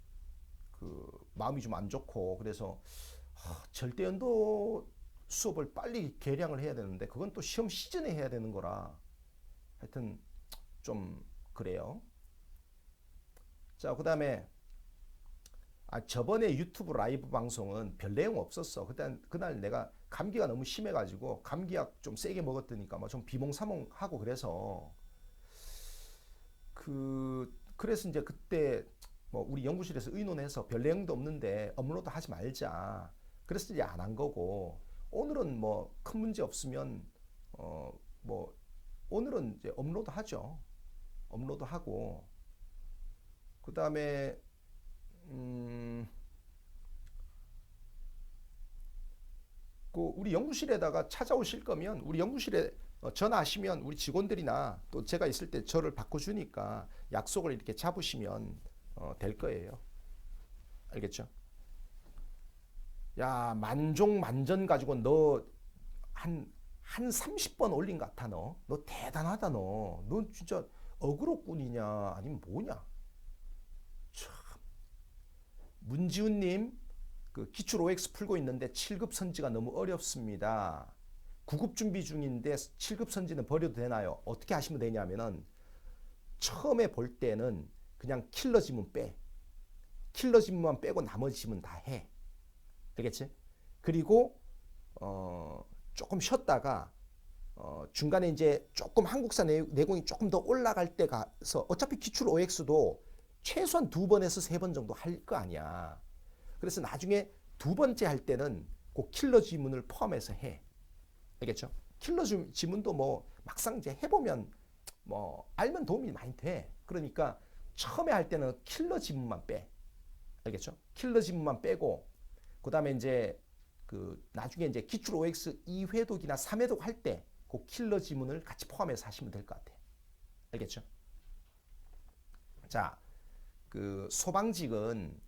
그 마음이 좀 안 좋고 그래서 절대연도 수업을 빨리 개량을 해야 되는데 그건 또 시험 시즌에 해야 되는 거라 하여튼 좀 그래요. 자, 그다음에 저번에 유튜브 라이브 방송은 별 내용 없었어. 그날 내가 감기가 너무 심해가지고 감기약 좀 세게 먹었더니까 뭐 좀 비몽사몽하고 그래서 그래서 이제 그때 뭐 우리 연구실에서 의논해서 별 내용도 없는데 업로드 하지 말자. 그래서 이제 안 한 거고 오늘은 뭐 큰 문제 없으면 뭐 오늘은 이제 업로드 하죠. 업로드 하고 그 다음에 음, 그 우리 연구실에다가 찾아오실 거면 우리 연구실에 전화하시면 우리 직원들이나 또 제가 있을 때 저를 바꿔주니까 약속을 이렇게 잡으시면 될 거예요. 알겠죠? 야, 만종만전 가지고 너 한 30번 올린 것 같아, 너. 너 대단하다, 너. 너 진짜 어그로꾼이냐, 아니면 뭐냐? 참. 문지훈님, 그 기출 OX 풀고 있는데 7급 선지가 너무 어렵습니다. 9급 준비 중인데 7급 선지는 버려도 되나요? 어떻게 하시면 되냐면은 처음에 볼 때는 그냥 킬러 지문 빼. 킬러 지문만 빼고 나머지 지문 다 해. 알겠지? 그리고 조금 쉬었다가 중간에 이제 조금 한국사 내공이 조금 더 올라갈 때 가서 어차피 기출 OX도 최소한 2번에서 3번 정도 할 거 아니야. 그래서 나중에 두 번째 할 때는 꼭 킬러 지문을 포함해서 해. 알겠죠? 킬러 지문도 뭐 막상 이제 해보면 뭐 알면 도움이 많이 돼. 그러니까 처음에 할 때는 킬러 지문만 빼. 알겠죠? 킬러 지문만 빼고 그 다음에 이제 그 나중에 이제 기출 OX 2회독이나 3회독 할 때 그 킬러 지문을 같이 포함해서 하시면 될 것 같아. 알겠죠? 자, 그 소방직은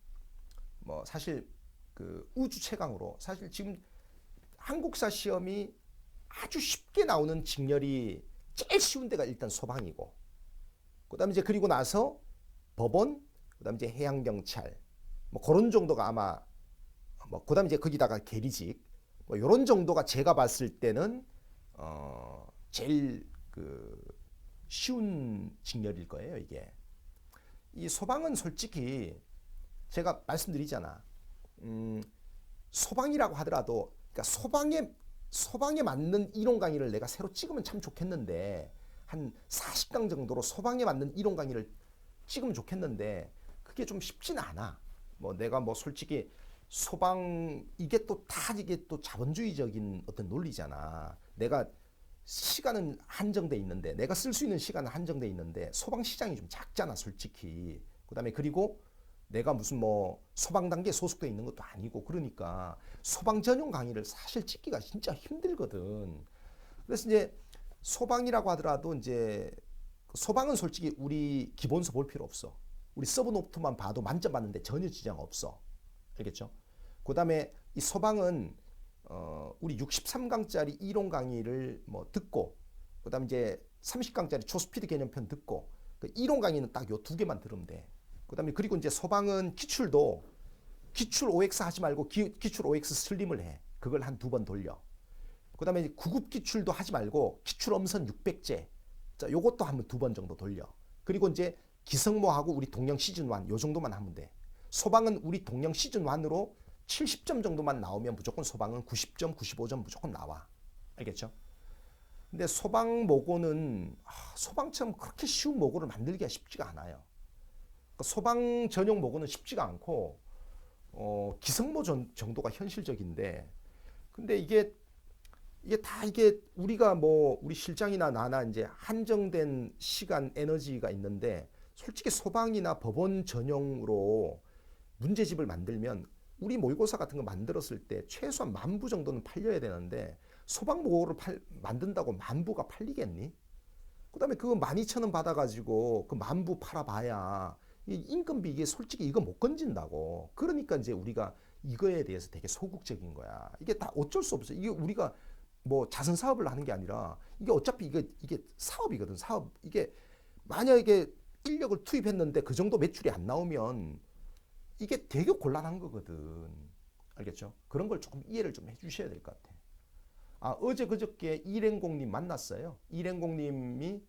뭐 사실 그 우주 최강으로 사실 지금 한국사 시험이 아주 쉽게 나오는 직렬이 제일 쉬운 데가 일단 소방이고 그다음에 이제 그리고 나서 법원 그다음에 이제 해양경찰 뭐 그런 정도가 아마 뭐 그다음에 이제 거기다가 계리직 뭐 이런 정도가 제가 봤을 때는 제일 그 쉬운 직렬일 거예요 이게. 이 소방은 솔직히 제가 말씀드리잖아. 소방이라고 하더라도 그러니까 소방에 맞는 이론 강의를 내가 새로 찍으면 참 좋겠는데 한 40강 정도로 소방에 맞는 이론 강의를 찍으면 좋겠는데 그게 좀 쉽지는 않아. 뭐 내가 뭐 솔직히 소방 이게 또 다 이게 또 자본주의적인 어떤 논리잖아. 내가 시간은 한정돼 있는데 내가 쓸 수 있는 시간은 한정돼 있는데 소방 시장이 좀 작잖아 솔직히. 그다음에 그리고 내가 무슨 뭐 소방 단계 소속돼 있는 것도 아니고 그러니까 소방 전용 강의를 사실 찍기가 진짜 힘들거든. 그래서 이제 소방이라고 하더라도 이제 소방은 솔직히 우리 기본서 볼 필요 없어. 우리 서브노트만 봐도 만점 받는데 전혀 지장 없어. 알겠죠? 그다음에 이 소방은 우리 63강짜리 이론 강의를 뭐 듣고 그다음에 이제 30강짜리 초스피드 개념편 듣고 그 이론 강의는 딱 요 두 개만 들으면 돼. 그다음에 그리고 이제 소방은 기출도 기출 OX 하지 말고 기출 OX 슬림을 해. 그걸 한 두 번 돌려. 그다음에 9급 기출도 하지 말고 기출 엄선 600제. 자, 요것도 한번 두 번 정도 돌려. 그리고 이제 기성모하고 우리 동영 시즌 1 요 정도만 하면 돼. 소방은 우리 동영 시즌 1으로 70점 정도만 나오면 무조건 소방은 90점, 95점 무조건 나와. 알겠죠? 근데 소방 모고는 소방처럼 그렇게 쉬운 모고를 만들기가 쉽지가 않아요. 그러니까 소방 전용 모고는 쉽지가 않고 기성모 정도가 현실적인데 근데 이게 다 이게 우리가 뭐 우리 실장이나 나나 이제 한정된 시간 에너지가 있는데 솔직히 소방이나 법원 전용으로 문제집을 만들면 우리 모의고사 같은 거 만들었을 때 최소한 10,000부 정도는 팔려야 되는데 소방 모의고를 만든다고 10,000부가 팔리겠니? 그다음에 그거 12,000원 받아가지고 그 10,000부 팔아봐야 인건비 이게 솔직히 이거 못 건진다고. 그러니까 이제 우리가 이거에 대해서 되게 소극적인 거야. 이게 다 어쩔 수 없어. 이게 우리가 뭐 자선 사업을 하는 게 아니라 이게 어차피 이게 사업이거든. 사업 이게 만약에 인력을 투입했는데 그 정도 매출이 안 나오면 이게 되게 곤란한 거거든. 알겠죠? 그런 걸 조금 이해를 좀 해주셔야 될 것 같아. 어제 그저께 이랭공님 만났어요. 이랭공님이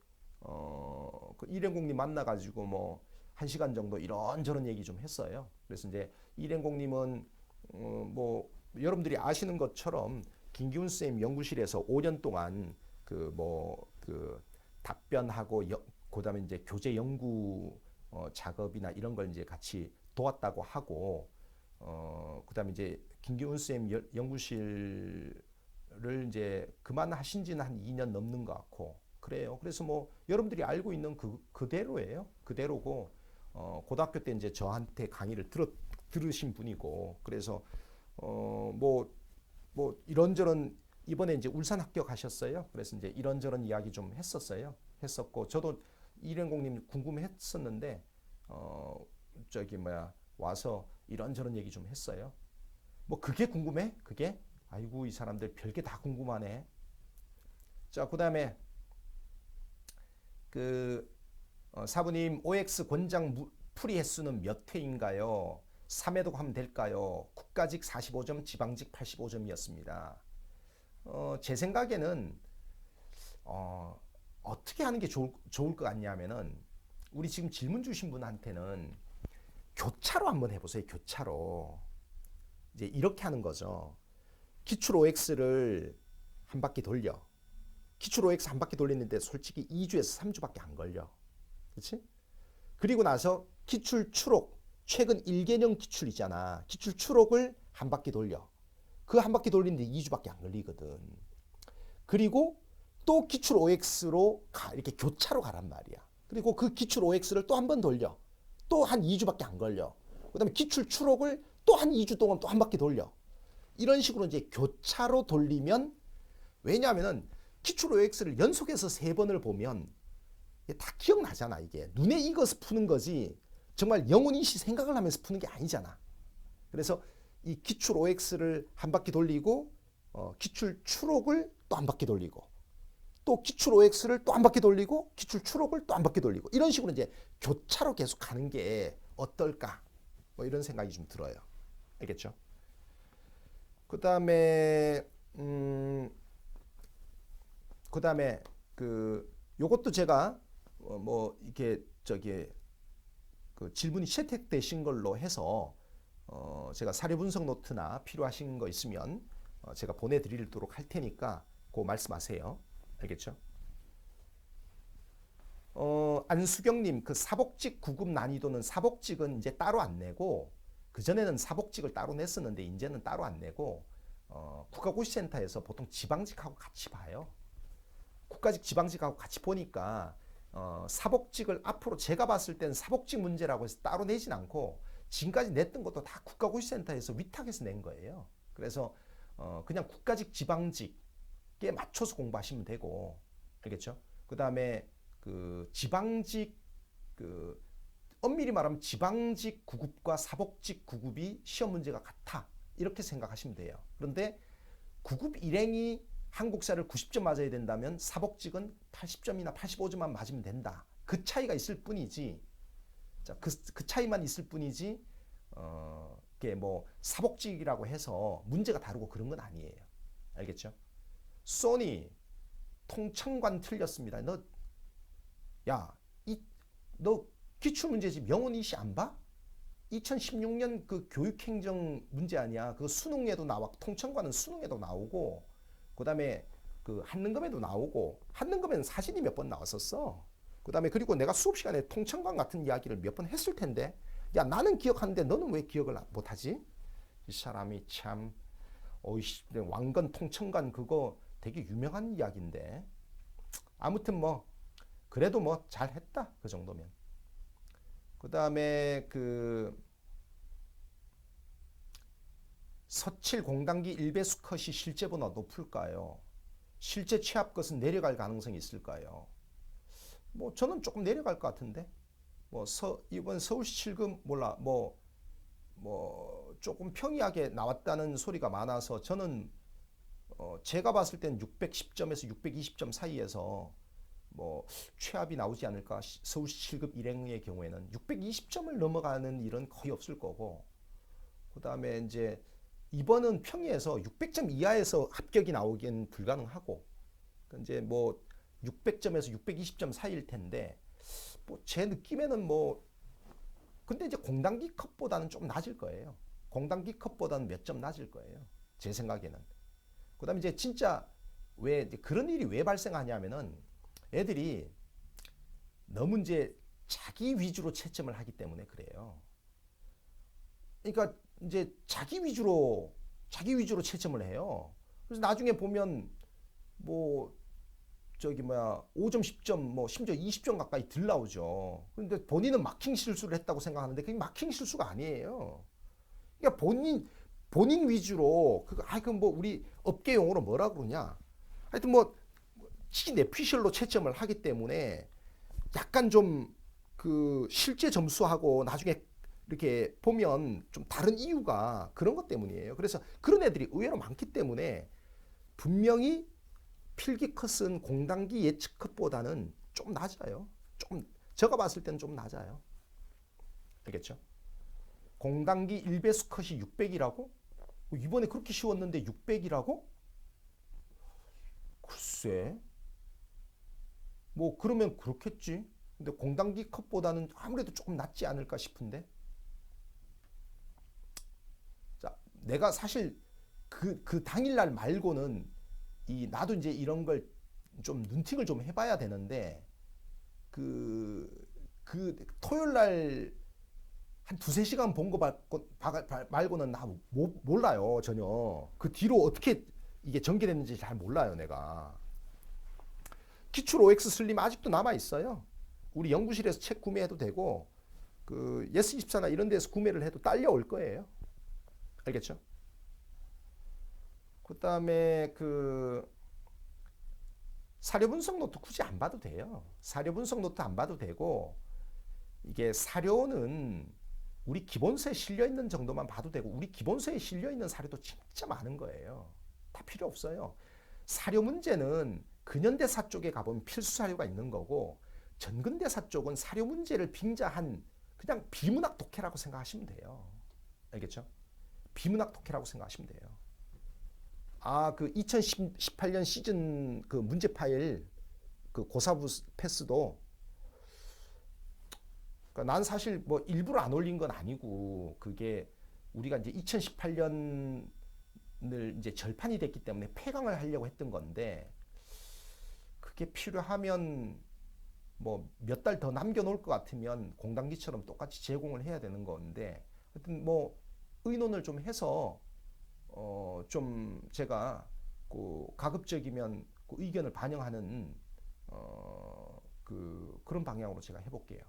그 이랭공님 만나가지고 뭐 1시간 정도 이런저런 얘기 좀 했어요. 그래서 이제 이랭공님은 뭐 여러분들이 아시는 것처럼 김기훈 쌤 연구실에서 5년 동안 그 답변하고 그다음에 이제 교재 연구 작업이나 이런 걸 이제 같이 도왔다고 하고 그다음에 이제 김기훈 쌤 연구실을 이제 그만하신 지는 한 2년 넘는 것 같고 그래요. 그래서 뭐 여러분들이 알고 있는 그대로예요. 그대로고 고등학교 때 이제 저한테 강의를 들으신 분이고, 그래서 뭐 이런저런 이번에 이제 울산 합격하셨어요. 그래서 이제 이런저런 이야기 좀 했었고, 저도 이ren공님 궁금했었는데 저기 뭐야 와서 이런저런 얘기 좀 했어요. 뭐 그게 궁금해? 그게? 아이고 이 사람들 별게 다 궁금하네. 자, 그다음에 그 사부님 OX 권장 풀이 횟수는 몇 회인가요? 3회도 하면 될까요? 국가직 45점, 지방직 85점이었습니다. 제 생각에는 어떻게 하는 게 좋을 것 같냐면은 우리 지금 질문 주신 분한테는 교차로 한번 해보세요. 교차로. 이제 이렇게 하는 거죠. 기출 OX를 한 바퀴 돌려. 기출 OX 한 바퀴 돌리는데 솔직히 2주에서 3주밖에 안 걸려. 그렇지? 그리고 나서 기출 추록, 최근 1개년 기출이잖아. 기출 추록을 한 바퀴 돌려. 그 한 바퀴 돌리는데 2주밖에 안 걸리거든. 그리고 또 기출 OX로 이렇게 교차로 가란 말이야. 그리고 그 기출 OX를 또 한 번 돌려. 또 한 2주밖에 안 걸려. 그 다음에 기출 추록을 또 한 2주 동안 또 한 바퀴 돌려. 이런 식으로 이제 교차로 돌리면, 왜냐하면은 기출 OX를 연속해서 3번을 보면 다 기억나잖아. 이게 눈에 익어서 푸는 거지 정말 영혼이시 생각을 하면서 푸는 게 아니잖아. 그래서 이 기출 OX를 한 바퀴 돌리고 기출 추록을 또 한 바퀴 돌리고 또 기출 OX를 또 한 바퀴 돌리고 기출 추록을 또 한 바퀴 돌리고 이런 식으로 이제 교차로 계속 가는 게 어떨까? 뭐 이런 생각이 좀 들어요. 알겠죠? 그다음에 요것도 제가 뭐 이렇게 저기 그 질문이 채택되신 걸로 해서 제가 사료 분석 노트나 필요하신 거 있으면 제가 보내드리도록 할 테니까 그거 말씀하세요. 알겠죠? 안수경님, 그 사복직 9급 난이도는 사복직은 이제 따로 안 내고, 그전에는 사복직을 따로 냈었는데 이제는 따로 안 내고 국가고시센터에서 보통 지방직하고 같이 봐요. 국가직 지방직하고 같이 보니까 사복직을 앞으로 제가 봤을 때는 사복직 문제라고 해서 따로 내진 않고 지금까지 냈던 것도 다 국가고시센터에서 위탁해서 낸 거예요. 그래서 그냥 국가직 지방직에 맞춰서 공부하시면 되고, 알겠죠? 그 다음에 그 지방직 그 엄밀히 말하면 지방직 9급과 사복직 9급이 시험 문제가 같아, 이렇게 생각하시면 돼요. 그런데 9급 일행이 한국사를 90점 맞아야 된다면 사복직은 80점이나 85점만 맞으면 된다. 그 차이가 있을 뿐이지. 자, 그 차이만 있을 뿐이지. 이게 뭐 사복직이라고 해서 문제가 다르고 그런 건 아니에요. 알겠죠? 소니 통청관 틀렸습니다. 너 기출문제집 영원이시 안 봐? 2016년 그 교육행정 문제 아니야. 그 수능에도 나와. 통청관은 수능에도 나오고, 그 다음에 그 한능검에도 나오고, 한능검에는 사진이 몇 번 나왔었어. 그 다음에 그리고 내가 수업 시간에 통청관 같은 이야기를 몇 번 했을 텐데, 야 나는 기억하는데 너는 왜 기억을 못하지? 이 사람이 참, 어이씨, 왕건 통청관 그거 되게 유명한 이야기인데. 아무튼 뭐 그래도 뭐 잘했다, 그 정도면. 그 다음에 그 서칠 공단기 일배수 컷이 실제보다 높을까요? 실제 취합 것은 내려갈 가능성이 있을까요? 뭐 저는 조금 내려갈 것 같은데. 뭐 이번 서울시 7급 몰라. 뭐 조금 평이하게 나왔다는 소리가 많아서 저는 제가 봤을 때는 610점에서 620점 사이에서 뭐 최합이 나오지 않을까. 서울시 7급 일행의 경우에는 620점을 넘어가는 일은 거의 없을 거고, 그 다음에 이제 이번은 평이에서 600점 이하에서 합격이 나오기엔 불가능하고, 이제 뭐 600점에서 620점 사이일 텐데, 뭐 제 느낌에는 뭐 근데 이제 공단기 컷보다는 좀 낮을 거예요. 공단기 컷보다는 몇 점 낮을 거예요. 제 생각에는. 그 다음에 이제 진짜 왜 그런 일이 왜 발생하냐면은 애들이 너무 이제 자기 위주로 채점을 하기 때문에 그래요. 그러니까 이제 자기 위주로 채점을 해요. 그래서 나중에 보면 뭐 저기 뭐야 5점, 10점, 뭐 심지어 20점 가까이 들 나오죠. 그런데 본인은 마킹 실수를 했다고 생각하는데 그게 마킹 실수가 아니에요. 그러니까 본인 위주로 그럼 뭐 우리 업계 용어로 뭐라 그러냐? 하여튼 뭐 치내피셜로 채점을 하기 때문에 약간 좀 그 실제 점수하고 나중에 이렇게 보면 좀 다른 이유가 그런 것 때문이에요. 그래서 그런 애들이 의외로 많기 때문에 분명히 필기 컷은 공단기 예측 컷보다는 좀 낮아요. 좀 제가 봤을 때는 좀 낮아요. 알겠죠? 공단기 1배수 컷이 600이라고? 이번에 그렇게 쉬웠는데 600이라고? 글쎄. 뭐 그러면 그렇겠지. 근데 공단기 컷보다는 아무래도 조금 낫지 않을까 싶은데. 자, 내가 사실 그 당일날 말고는 나도 이제 이런 걸 좀 눈팅을 좀 해봐야 되는데 그 토요일 날 한 두세 시간 본 거 말고는 나 몰라요 전혀. 그 뒤로 어떻게 이게 전개됐는지 잘 몰라요 내가. 기출 OX 슬림 아직도 남아 있어요. 우리 연구실에서 책 구매해도 되고 그 예스24나 이런 데서 구매를 해도 딸려올 거예요. 알겠죠? 그다음에 그 사료 분석 노트 굳이 안 봐도 돼요. 사료 분석 노트 안 봐도 되고 이게 사료는 우리 기본서에 실려 있는 정도만 봐도 되고 우리 기본서에 실려 있는 사료도 진짜 많은 거예요. 다 필요 없어요. 사료 문제는 근현대사 쪽에 가보면 필수 사료가 있는 거고 전근대사 쪽은 사료 문제를 빙자한 그냥 비문학 독해라고 생각하시면 돼요. 알겠죠? 비문학 독해라고 생각하시면 돼요. 그 2018년 시즌 그 문제 파일 그 고사부 패스도 그러니까 난 사실 뭐 일부러 안 올린 건 아니고 그게 우리가 이제 2018년을 이제 절판이 됐기 때문에 폐강을 하려고 했던 건데 그게 필요하면 뭐 몇 달 더 남겨놓을 것 같으면 공단기처럼 똑같이 제공을 해야 되는 건데 하여튼 뭐 의논을 좀 해서 좀 제가 그 가급적이면 그 의견을 반영하는 그런 방향으로 제가 해볼게요.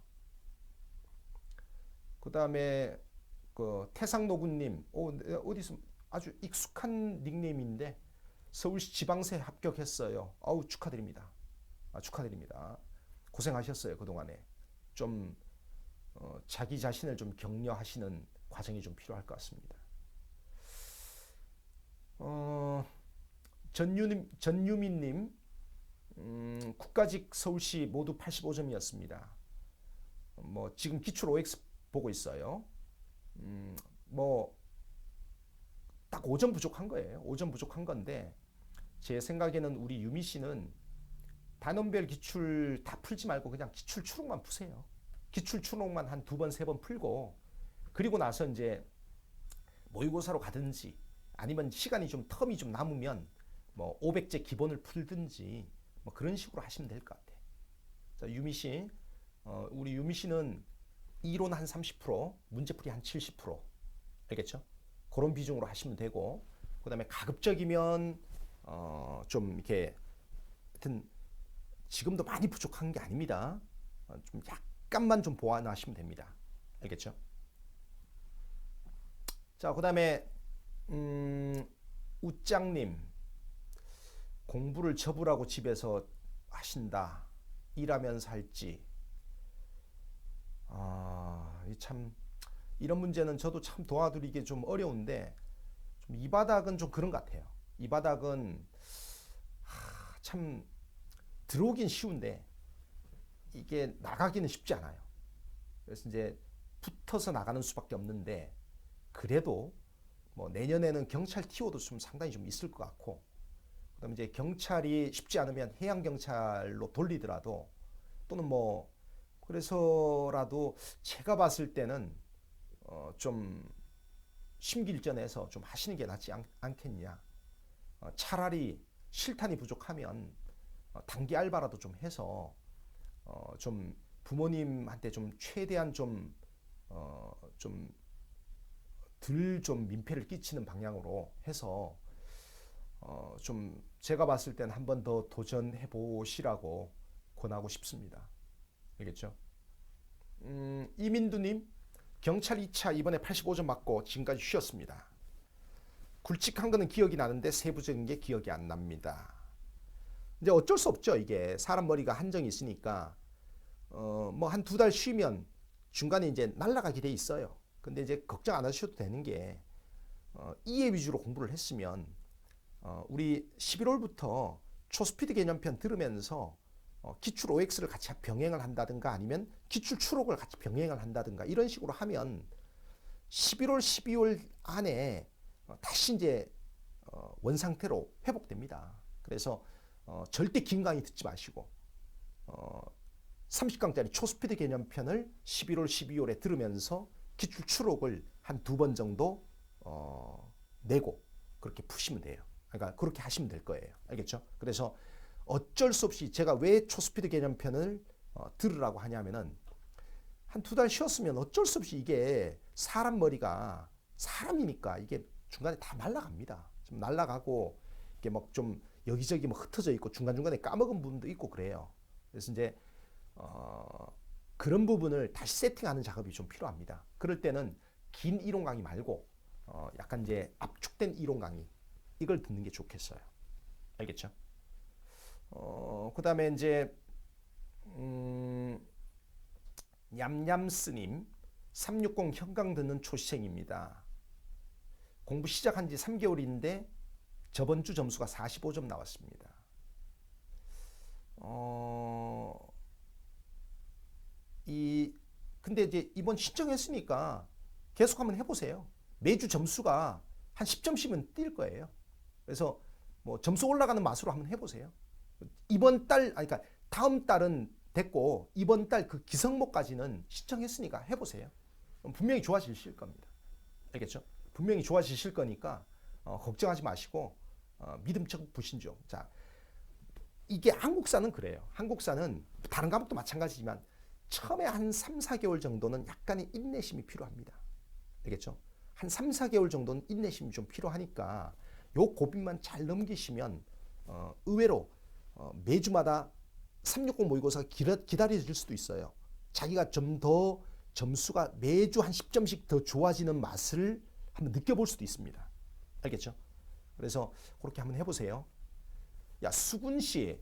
그 다음에 그 태상노구님 어디서 아주 익숙한 닉네임인데 서울시 지방세 합격했어요. 아우 축하드립니다. 축하드립니다. 고생하셨어요 그동안에. 좀 자기 자신을 좀 격려하시는 과정이 좀 필요할 것 같습니다. 전유민님 국가직 서울시 모두 85점이었습니다. 뭐 지금 기출 OX 보고 있어요. 뭐 딱 5점 부족한 거예요. 5점 부족한 건데 제 생각에는 우리 유미 씨는 단원별 기출 다 풀지 말고 그냥 기출 추록만 푸세요. 기출 추록만 한 2번, 3번 풀고 그리고 나서 이제 모의고사로 가든지 아니면 시간이 좀 텀이 좀 남으면 뭐 500제 기본을 풀든지 뭐 그런 식으로 하시면 될 것 같아요. 자, 유미 씨, 우리 유미 씨는 이론 한 30%, 문제풀이 한 70%, 알겠죠? 그런 비중으로 하시면 되고, 그다음에 가급적이면 좀 이렇게 하여튼 지금도 많이 부족한 게 아닙니다. 좀 약간만 좀 보완하시면 됩니다. 알겠죠? 자, 그다음에 우짱님 공부를 접으라고 집에서 하신다. 일하면서 할지. 참 이런 문제는 저도 참 도와드리기 좀 어려운데 좀 이 바닥은 좀 그런 것 같아요. 이 바닥은 참 들어오긴 쉬운데 이게 나가기는 쉽지 않아요. 그래서 이제 붙어서 나가는 수밖에 없는데 그래도 뭐 내년에는 경찰 TO도 좀 상당히 좀 있을 것 같고 그다음에 이제 경찰이 쉽지 않으면 해양 경찰로 돌리더라도 또는 뭐 그래서라도 제가 봤을 때는 좀 심기일전해서 좀 하시는 게 낫지 않겠냐. 차라리 실탄이 부족하면 단기 알바라도 좀 해서 좀 부모님한테 좀 최대한 좀 덜 좀 민폐를 끼치는 방향으로 해서 좀 제가 봤을 땐 한 번 더 도전해 보시라고 권하고 싶습니다. 알겠죠? 이민두님, 경찰 2차 이번에 85점 맞고 지금까지 쉬었습니다. 굵직한 거는 기억이 나는데 세부적인 게 기억이 안 납니다. 이제 어쩔 수 없죠. 이게 사람 머리가 한정이 있으니까 뭐 한 2달 쉬면 중간에 이제 날아가게 돼 있어요. 근데 이제 걱정 안 하셔도 되는 게 이해 위주로 공부를 했으면 우리 11월부터 초스피드 개념편 들으면서 기출 OX를 같이 병행을 한다든가 아니면 기출 추록을 같이 병행을 한다든가 이런 식으로 하면 11월, 12월 안에 다시 이제 원상태로 회복됩니다. 그래서 절대 긴 강의 듣지 마시고 30강짜리 초스피드 개념편을 11월, 12월에 들으면서 기출 추록을 한 2번 정도 내고 그렇게 푸시면 돼요. 그러니까 그렇게 하시면 될 거예요. 알겠죠? 그래서 어쩔 수 없이 제가 왜 초스피드 개념편을 들으라고 하냐면은 한 2달 쉬었으면 어쩔 수 없이 이게 사람 머리가 사람이니까 이게 중간에 다 날아갑니다. 좀 날아가고 이게 막 좀 여기저기 뭐 흩어져 있고 중간중간에 까먹은 부분도 있고 그래요. 그래서 이제 그런 부분을 다시 세팅하는 작업이 좀 필요합니다. 그럴 때는 긴 이론 강의 말고 약간 이제 압축된 이론 강의 이걸 듣는 게 좋겠어요. 알겠죠? 그 다음에 이제 냠냠스님 360 현강 듣는 초시생입니다. 공부 시작한 지 3개월인데 저번 주 점수가 45점 나왔습니다. 근데 이제 이번 신청했으니까 계속 한번 해보세요. 매주 점수가 한 10점씩은 뛸 거예요. 그래서 뭐 점수 올라가는 맛으로 한번 해보세요. 이번 달, 그러니까 다음 달은 됐고 이번 달 그 기성목까지는 신청했으니까 해보세요. 분명히 좋아지실 겁니다. 알겠죠? 분명히 좋아지실 거니까 걱정하지 마시고 믿음적 부신종. 자, 이게 한국사는 그래요. 한국사는 다른 과목도 마찬가지지만 처음에 한 3, 4개월 정도는 약간의 인내심이 필요합니다. 알겠죠? 한 3, 4개월 정도는 인내심이 좀 필요하니까 요 고비만 잘 넘기시면 의외로 매주마다 360 모의고사가 기다려질 수도 있어요. 자기가 좀 더 점수가 매주 한 10점씩 더 좋아지는 맛을 한번 느껴볼 수도 있습니다. 알겠죠? 그래서 그렇게 한번 해보세요. 야, 수근 씨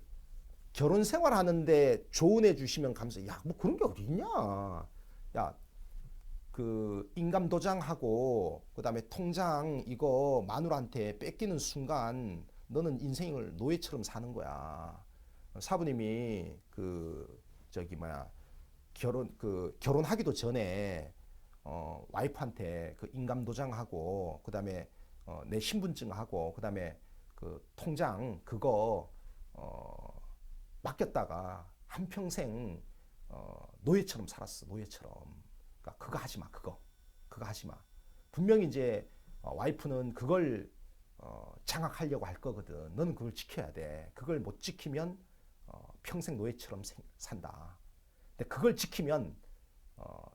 결혼 생활하는데 조언해 주시면 감사해. 야, 뭐 그런 게 어디 있냐? 야, 그 인감 도장하고 그다음에 통장 이거 마누라한테 뺏기는 순간 너는 인생을 노예처럼 사는 거야. 사부님이 그 저기 뭐야 결혼하기도 전에 와이프한테 그 인감 도장하고 그다음에 내 신분증하고 그다음에 그 통장 그거 맡겼다가 한평생 노예처럼 살았어. 노예처럼. 그러니까 그거 하지 마. 그거 하지 마. 분명히 이제 와이프는 그걸 장악하려고 할 거거든. 너는 그걸 지켜야 돼. 그걸 못 지키면 평생 노예처럼 산다. 근데 그걸 지키면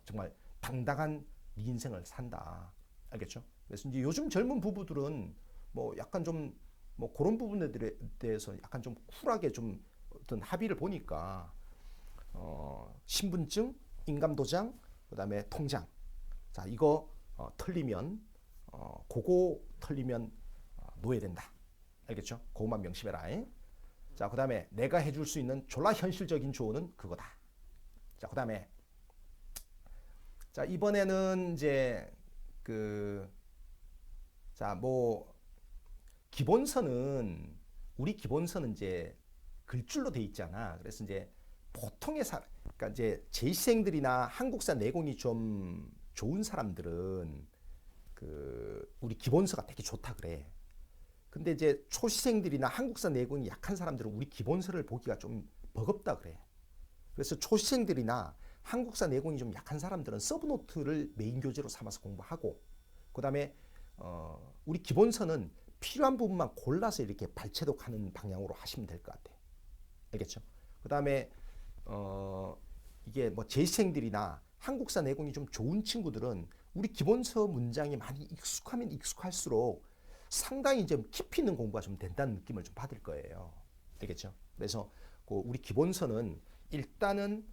정말 당당한 네 인생을 산다. 알겠죠? 그래서 이제 요즘 젊은 부부들은 뭐 약간 좀 뭐 그런 부분에 대해서 약간 좀 쿨하게 좀 어떤 합의를 보니까 신분증, 인감도장, 그다음에 통장. 자, 이거 털리면 그거 털리면 노예된다. 알겠죠? 그것만 명심해라. 자, 그다음에 내가 해줄 수 있는 졸라 현실적인 조언은 그거다. 자, 그다음에 자, 이번에는 이제 자, 뭐 기본서는 우리 기본서는 이제 글줄로 돼 있잖아. 그래서 이제 보통의 그러니까 이제 재시생들이나 한국사 내공이 좀 좋은 사람들은 우리 기본서가 되게 좋다 그래. 근데 이제 초시생들이나 한국사 내공이 약한 사람들은 우리 기본서를 보기가 좀 버겁다 그래. 그래서 초시생들이나 한국사 내공이 좀 약한 사람들은 서브노트를 메인 교재로 삼아서 공부하고 그다음에 우리 기본서는 필요한 부분만 골라서 이렇게 발췌독하는 방향으로 하시면 될 것 같아. 알겠죠? 그다음에 이게 뭐 재시생들이나 한국사 내공이 좀 좋은 친구들은 우리 기본서 문장이 많이 익숙하면 익숙할수록 상당히 좀 깊이 있는 공부가 좀 된다는 느낌을 좀 받을 거예요. 알겠죠? 그래서 그 우리 기본서는 일단은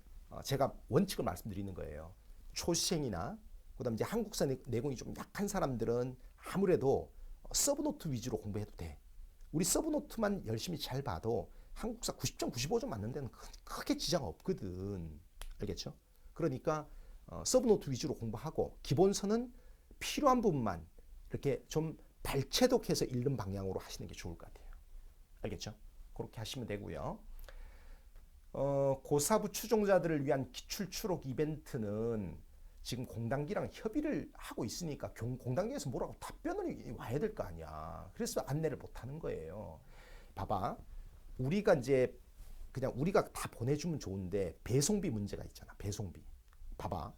제가 원칙을 말씀드리는 거예요. 초시생이나 그다음 이제 한국사 내공이 좀 약한 사람들은 아무래도 서브노트 위주로 공부해도 돼. 우리 서브노트만 열심히 잘 봐도 한국사 90점, 95점 맞는 데는 크게 지장 없거든. 알겠죠? 그러니까 서브노트 위주로 공부하고 기본서는 필요한 부분만 이렇게 좀 발췌독해서 읽는 방향으로 하시는 게 좋을 것 같아요. 알겠죠? 그렇게 하시면 되고요. 고사부 추종자들을 위한 기출 추록 이벤트는 지금 공단기랑 협의를 하고 있으니까 공단기에서 뭐라고 답변을 와야 될 거 아니야. 그래서 안내를 못 하는 거예요. 봐봐. 우리가 이제 그냥 우리가 다 보내주면 좋은데 배송비 문제가 있잖아. 배송비. 봐봐.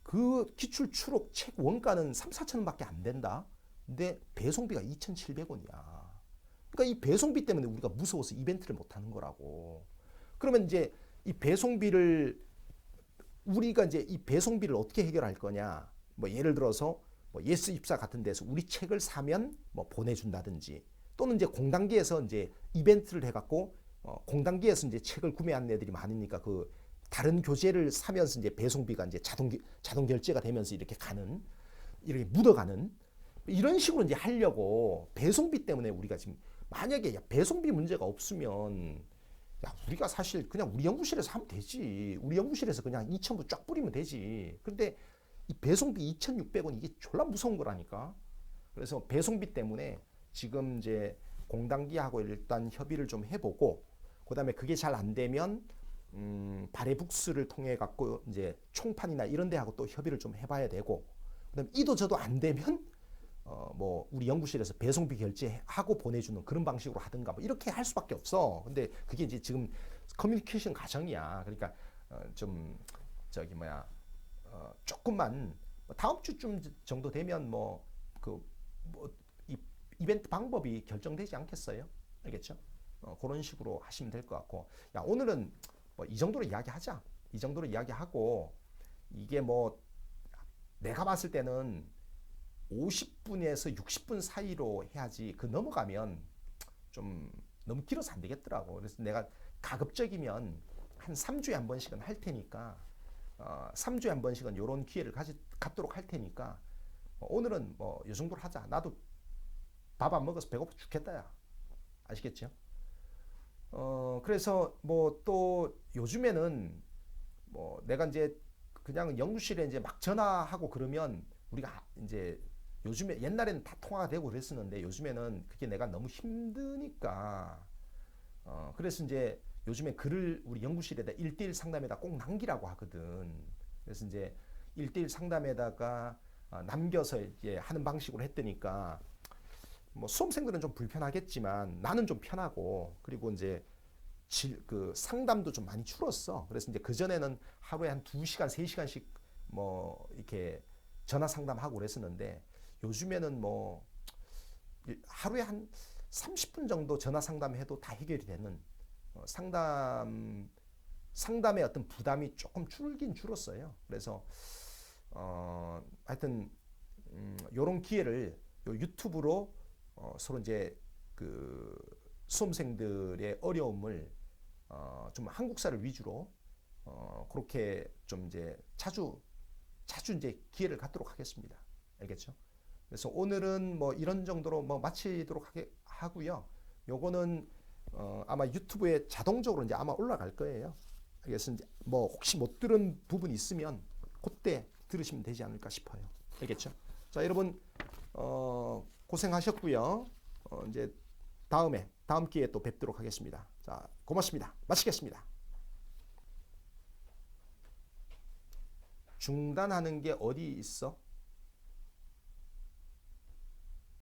그 기출 추록 책 원가는 3, 4천 원밖에 안 된다. 근데 배송비가 2,700원이야. 그러니까 이 배송비 때문에 우리가 무서워서 이벤트를 못 하는 거라고. 그러면 이제 이 배송비를 우리가 이제 이 배송비를 어떻게 해결할 거냐? 뭐 예를 들어서 뭐 예스 입사 같은 데서 우리 책을 사면 뭐 보내준다든지 또는 이제 공단기에서 이제 이벤트를 해갖고 공단기에서 이제 책을 구매하는 애들이 많으니까 그 다른 교재를 사면서 이제 배송비가 이제 자동 결제가 되면서 이렇게 가는 이렇게 묻어가는 이런 식으로 이제 하려고 배송비 때문에 우리가 지금 만약에 배송비 문제가 없으면 야, 우리가 사실 그냥 우리 연구실에서 하면 되지. 우리 연구실에서 그냥 2,000부 쫙 뿌리면 되지. 근데 이 배송비 2,600원 이게 졸라 무서운 거라니까. 그래서 배송비 때문에 지금 이제 공단기하고 일단 협의를 좀 해보고 그다음에 그게 잘 안 되면 바레북스를 통해 갖고 이제 총판이나 이런 데하고 또 협의를 좀 해봐야 되고 그다음에 이도 저도 안 되면 뭐 우리 연구실에서 배송비 결제하고 보내주는 그런 방식으로 하든가 뭐 이렇게 할 수밖에 없어. 근데 그게 이제 지금 커뮤니케이션 과정이야. 그러니까 좀 저기 뭐야 조금만 다음 주쯤 정도 되면 뭐 그 뭐 이벤트 방법이 결정되지 않겠어요? 알겠죠? 그런 식으로 하시면 될 것 같고 야 오늘은 뭐 이 정도로 이야기하자. 이 정도로 이야기하고 이게 뭐 내가 봤을 때는 50분에서 60분 사이로 해야지 그 넘어가면 좀 너무 길어서 안 되겠더라고. 그래서 내가 가급적이면 한 3주에 한 번씩은 할 테니까 3주에 한 번씩은 이런 기회를 갖도록 할 테니까 오늘은 뭐 이 정도로 하자. 나도 밥 안 먹어서 배고파 죽겠다 야. 아시겠죠? 그래서 뭐 또 요즘에는 뭐 내가 이제 그냥 연구실에 이제 막 전화하고 그러면 우리가 이제 요즘에 옛날에는 다 통화가 되고 그랬었는데 요즘에는 그게 내가 너무 힘드니까 그래서 이제 요즘에 글을 우리 연구실에다 1대1 상담에다 꼭 남기라고 하거든. 그래서 이제 1대1 상담에다가 남겨서 이제 하는 방식으로 했더니까 뭐 수험생들은 좀 불편하겠지만 나는 좀 편하고 그리고 이제 그 상담도 좀 많이 줄었어. 그래서 이제 그전에는 하루에 한 2시간, 3시간씩 뭐 이렇게 전화 상담하고 그랬었는데 요즘에는 뭐 하루에 한 30분 정도 전화 상담해도 다 해결이 되는 상담의 어떤 부담이 조금 줄긴 줄었어요. 그래서 하여튼 요런 기회를 요 유튜브로 서로 이제 그 수험생들의 어려움을 좀 한국사를 위주로 그렇게 좀 이제 자주 이제 기회를 갖도록 하겠습니다. 알겠죠? 그래서 오늘은 뭐 이런 정도로 뭐 마치도록 하고요. 요거는 아마 유튜브에 자동적으로 이제 아마 올라갈 거예요. 그래서 이제 뭐 혹시 못 들은 부분이 있으면 그때 들으시면 되지 않을까 싶어요. 알겠죠? 자, 여러분 고생하셨고요. 이제 다음 기회에 또 뵙도록 하겠습니다. 자, 고맙습니다. 마치겠습니다. 중단하는 게 어디 있어?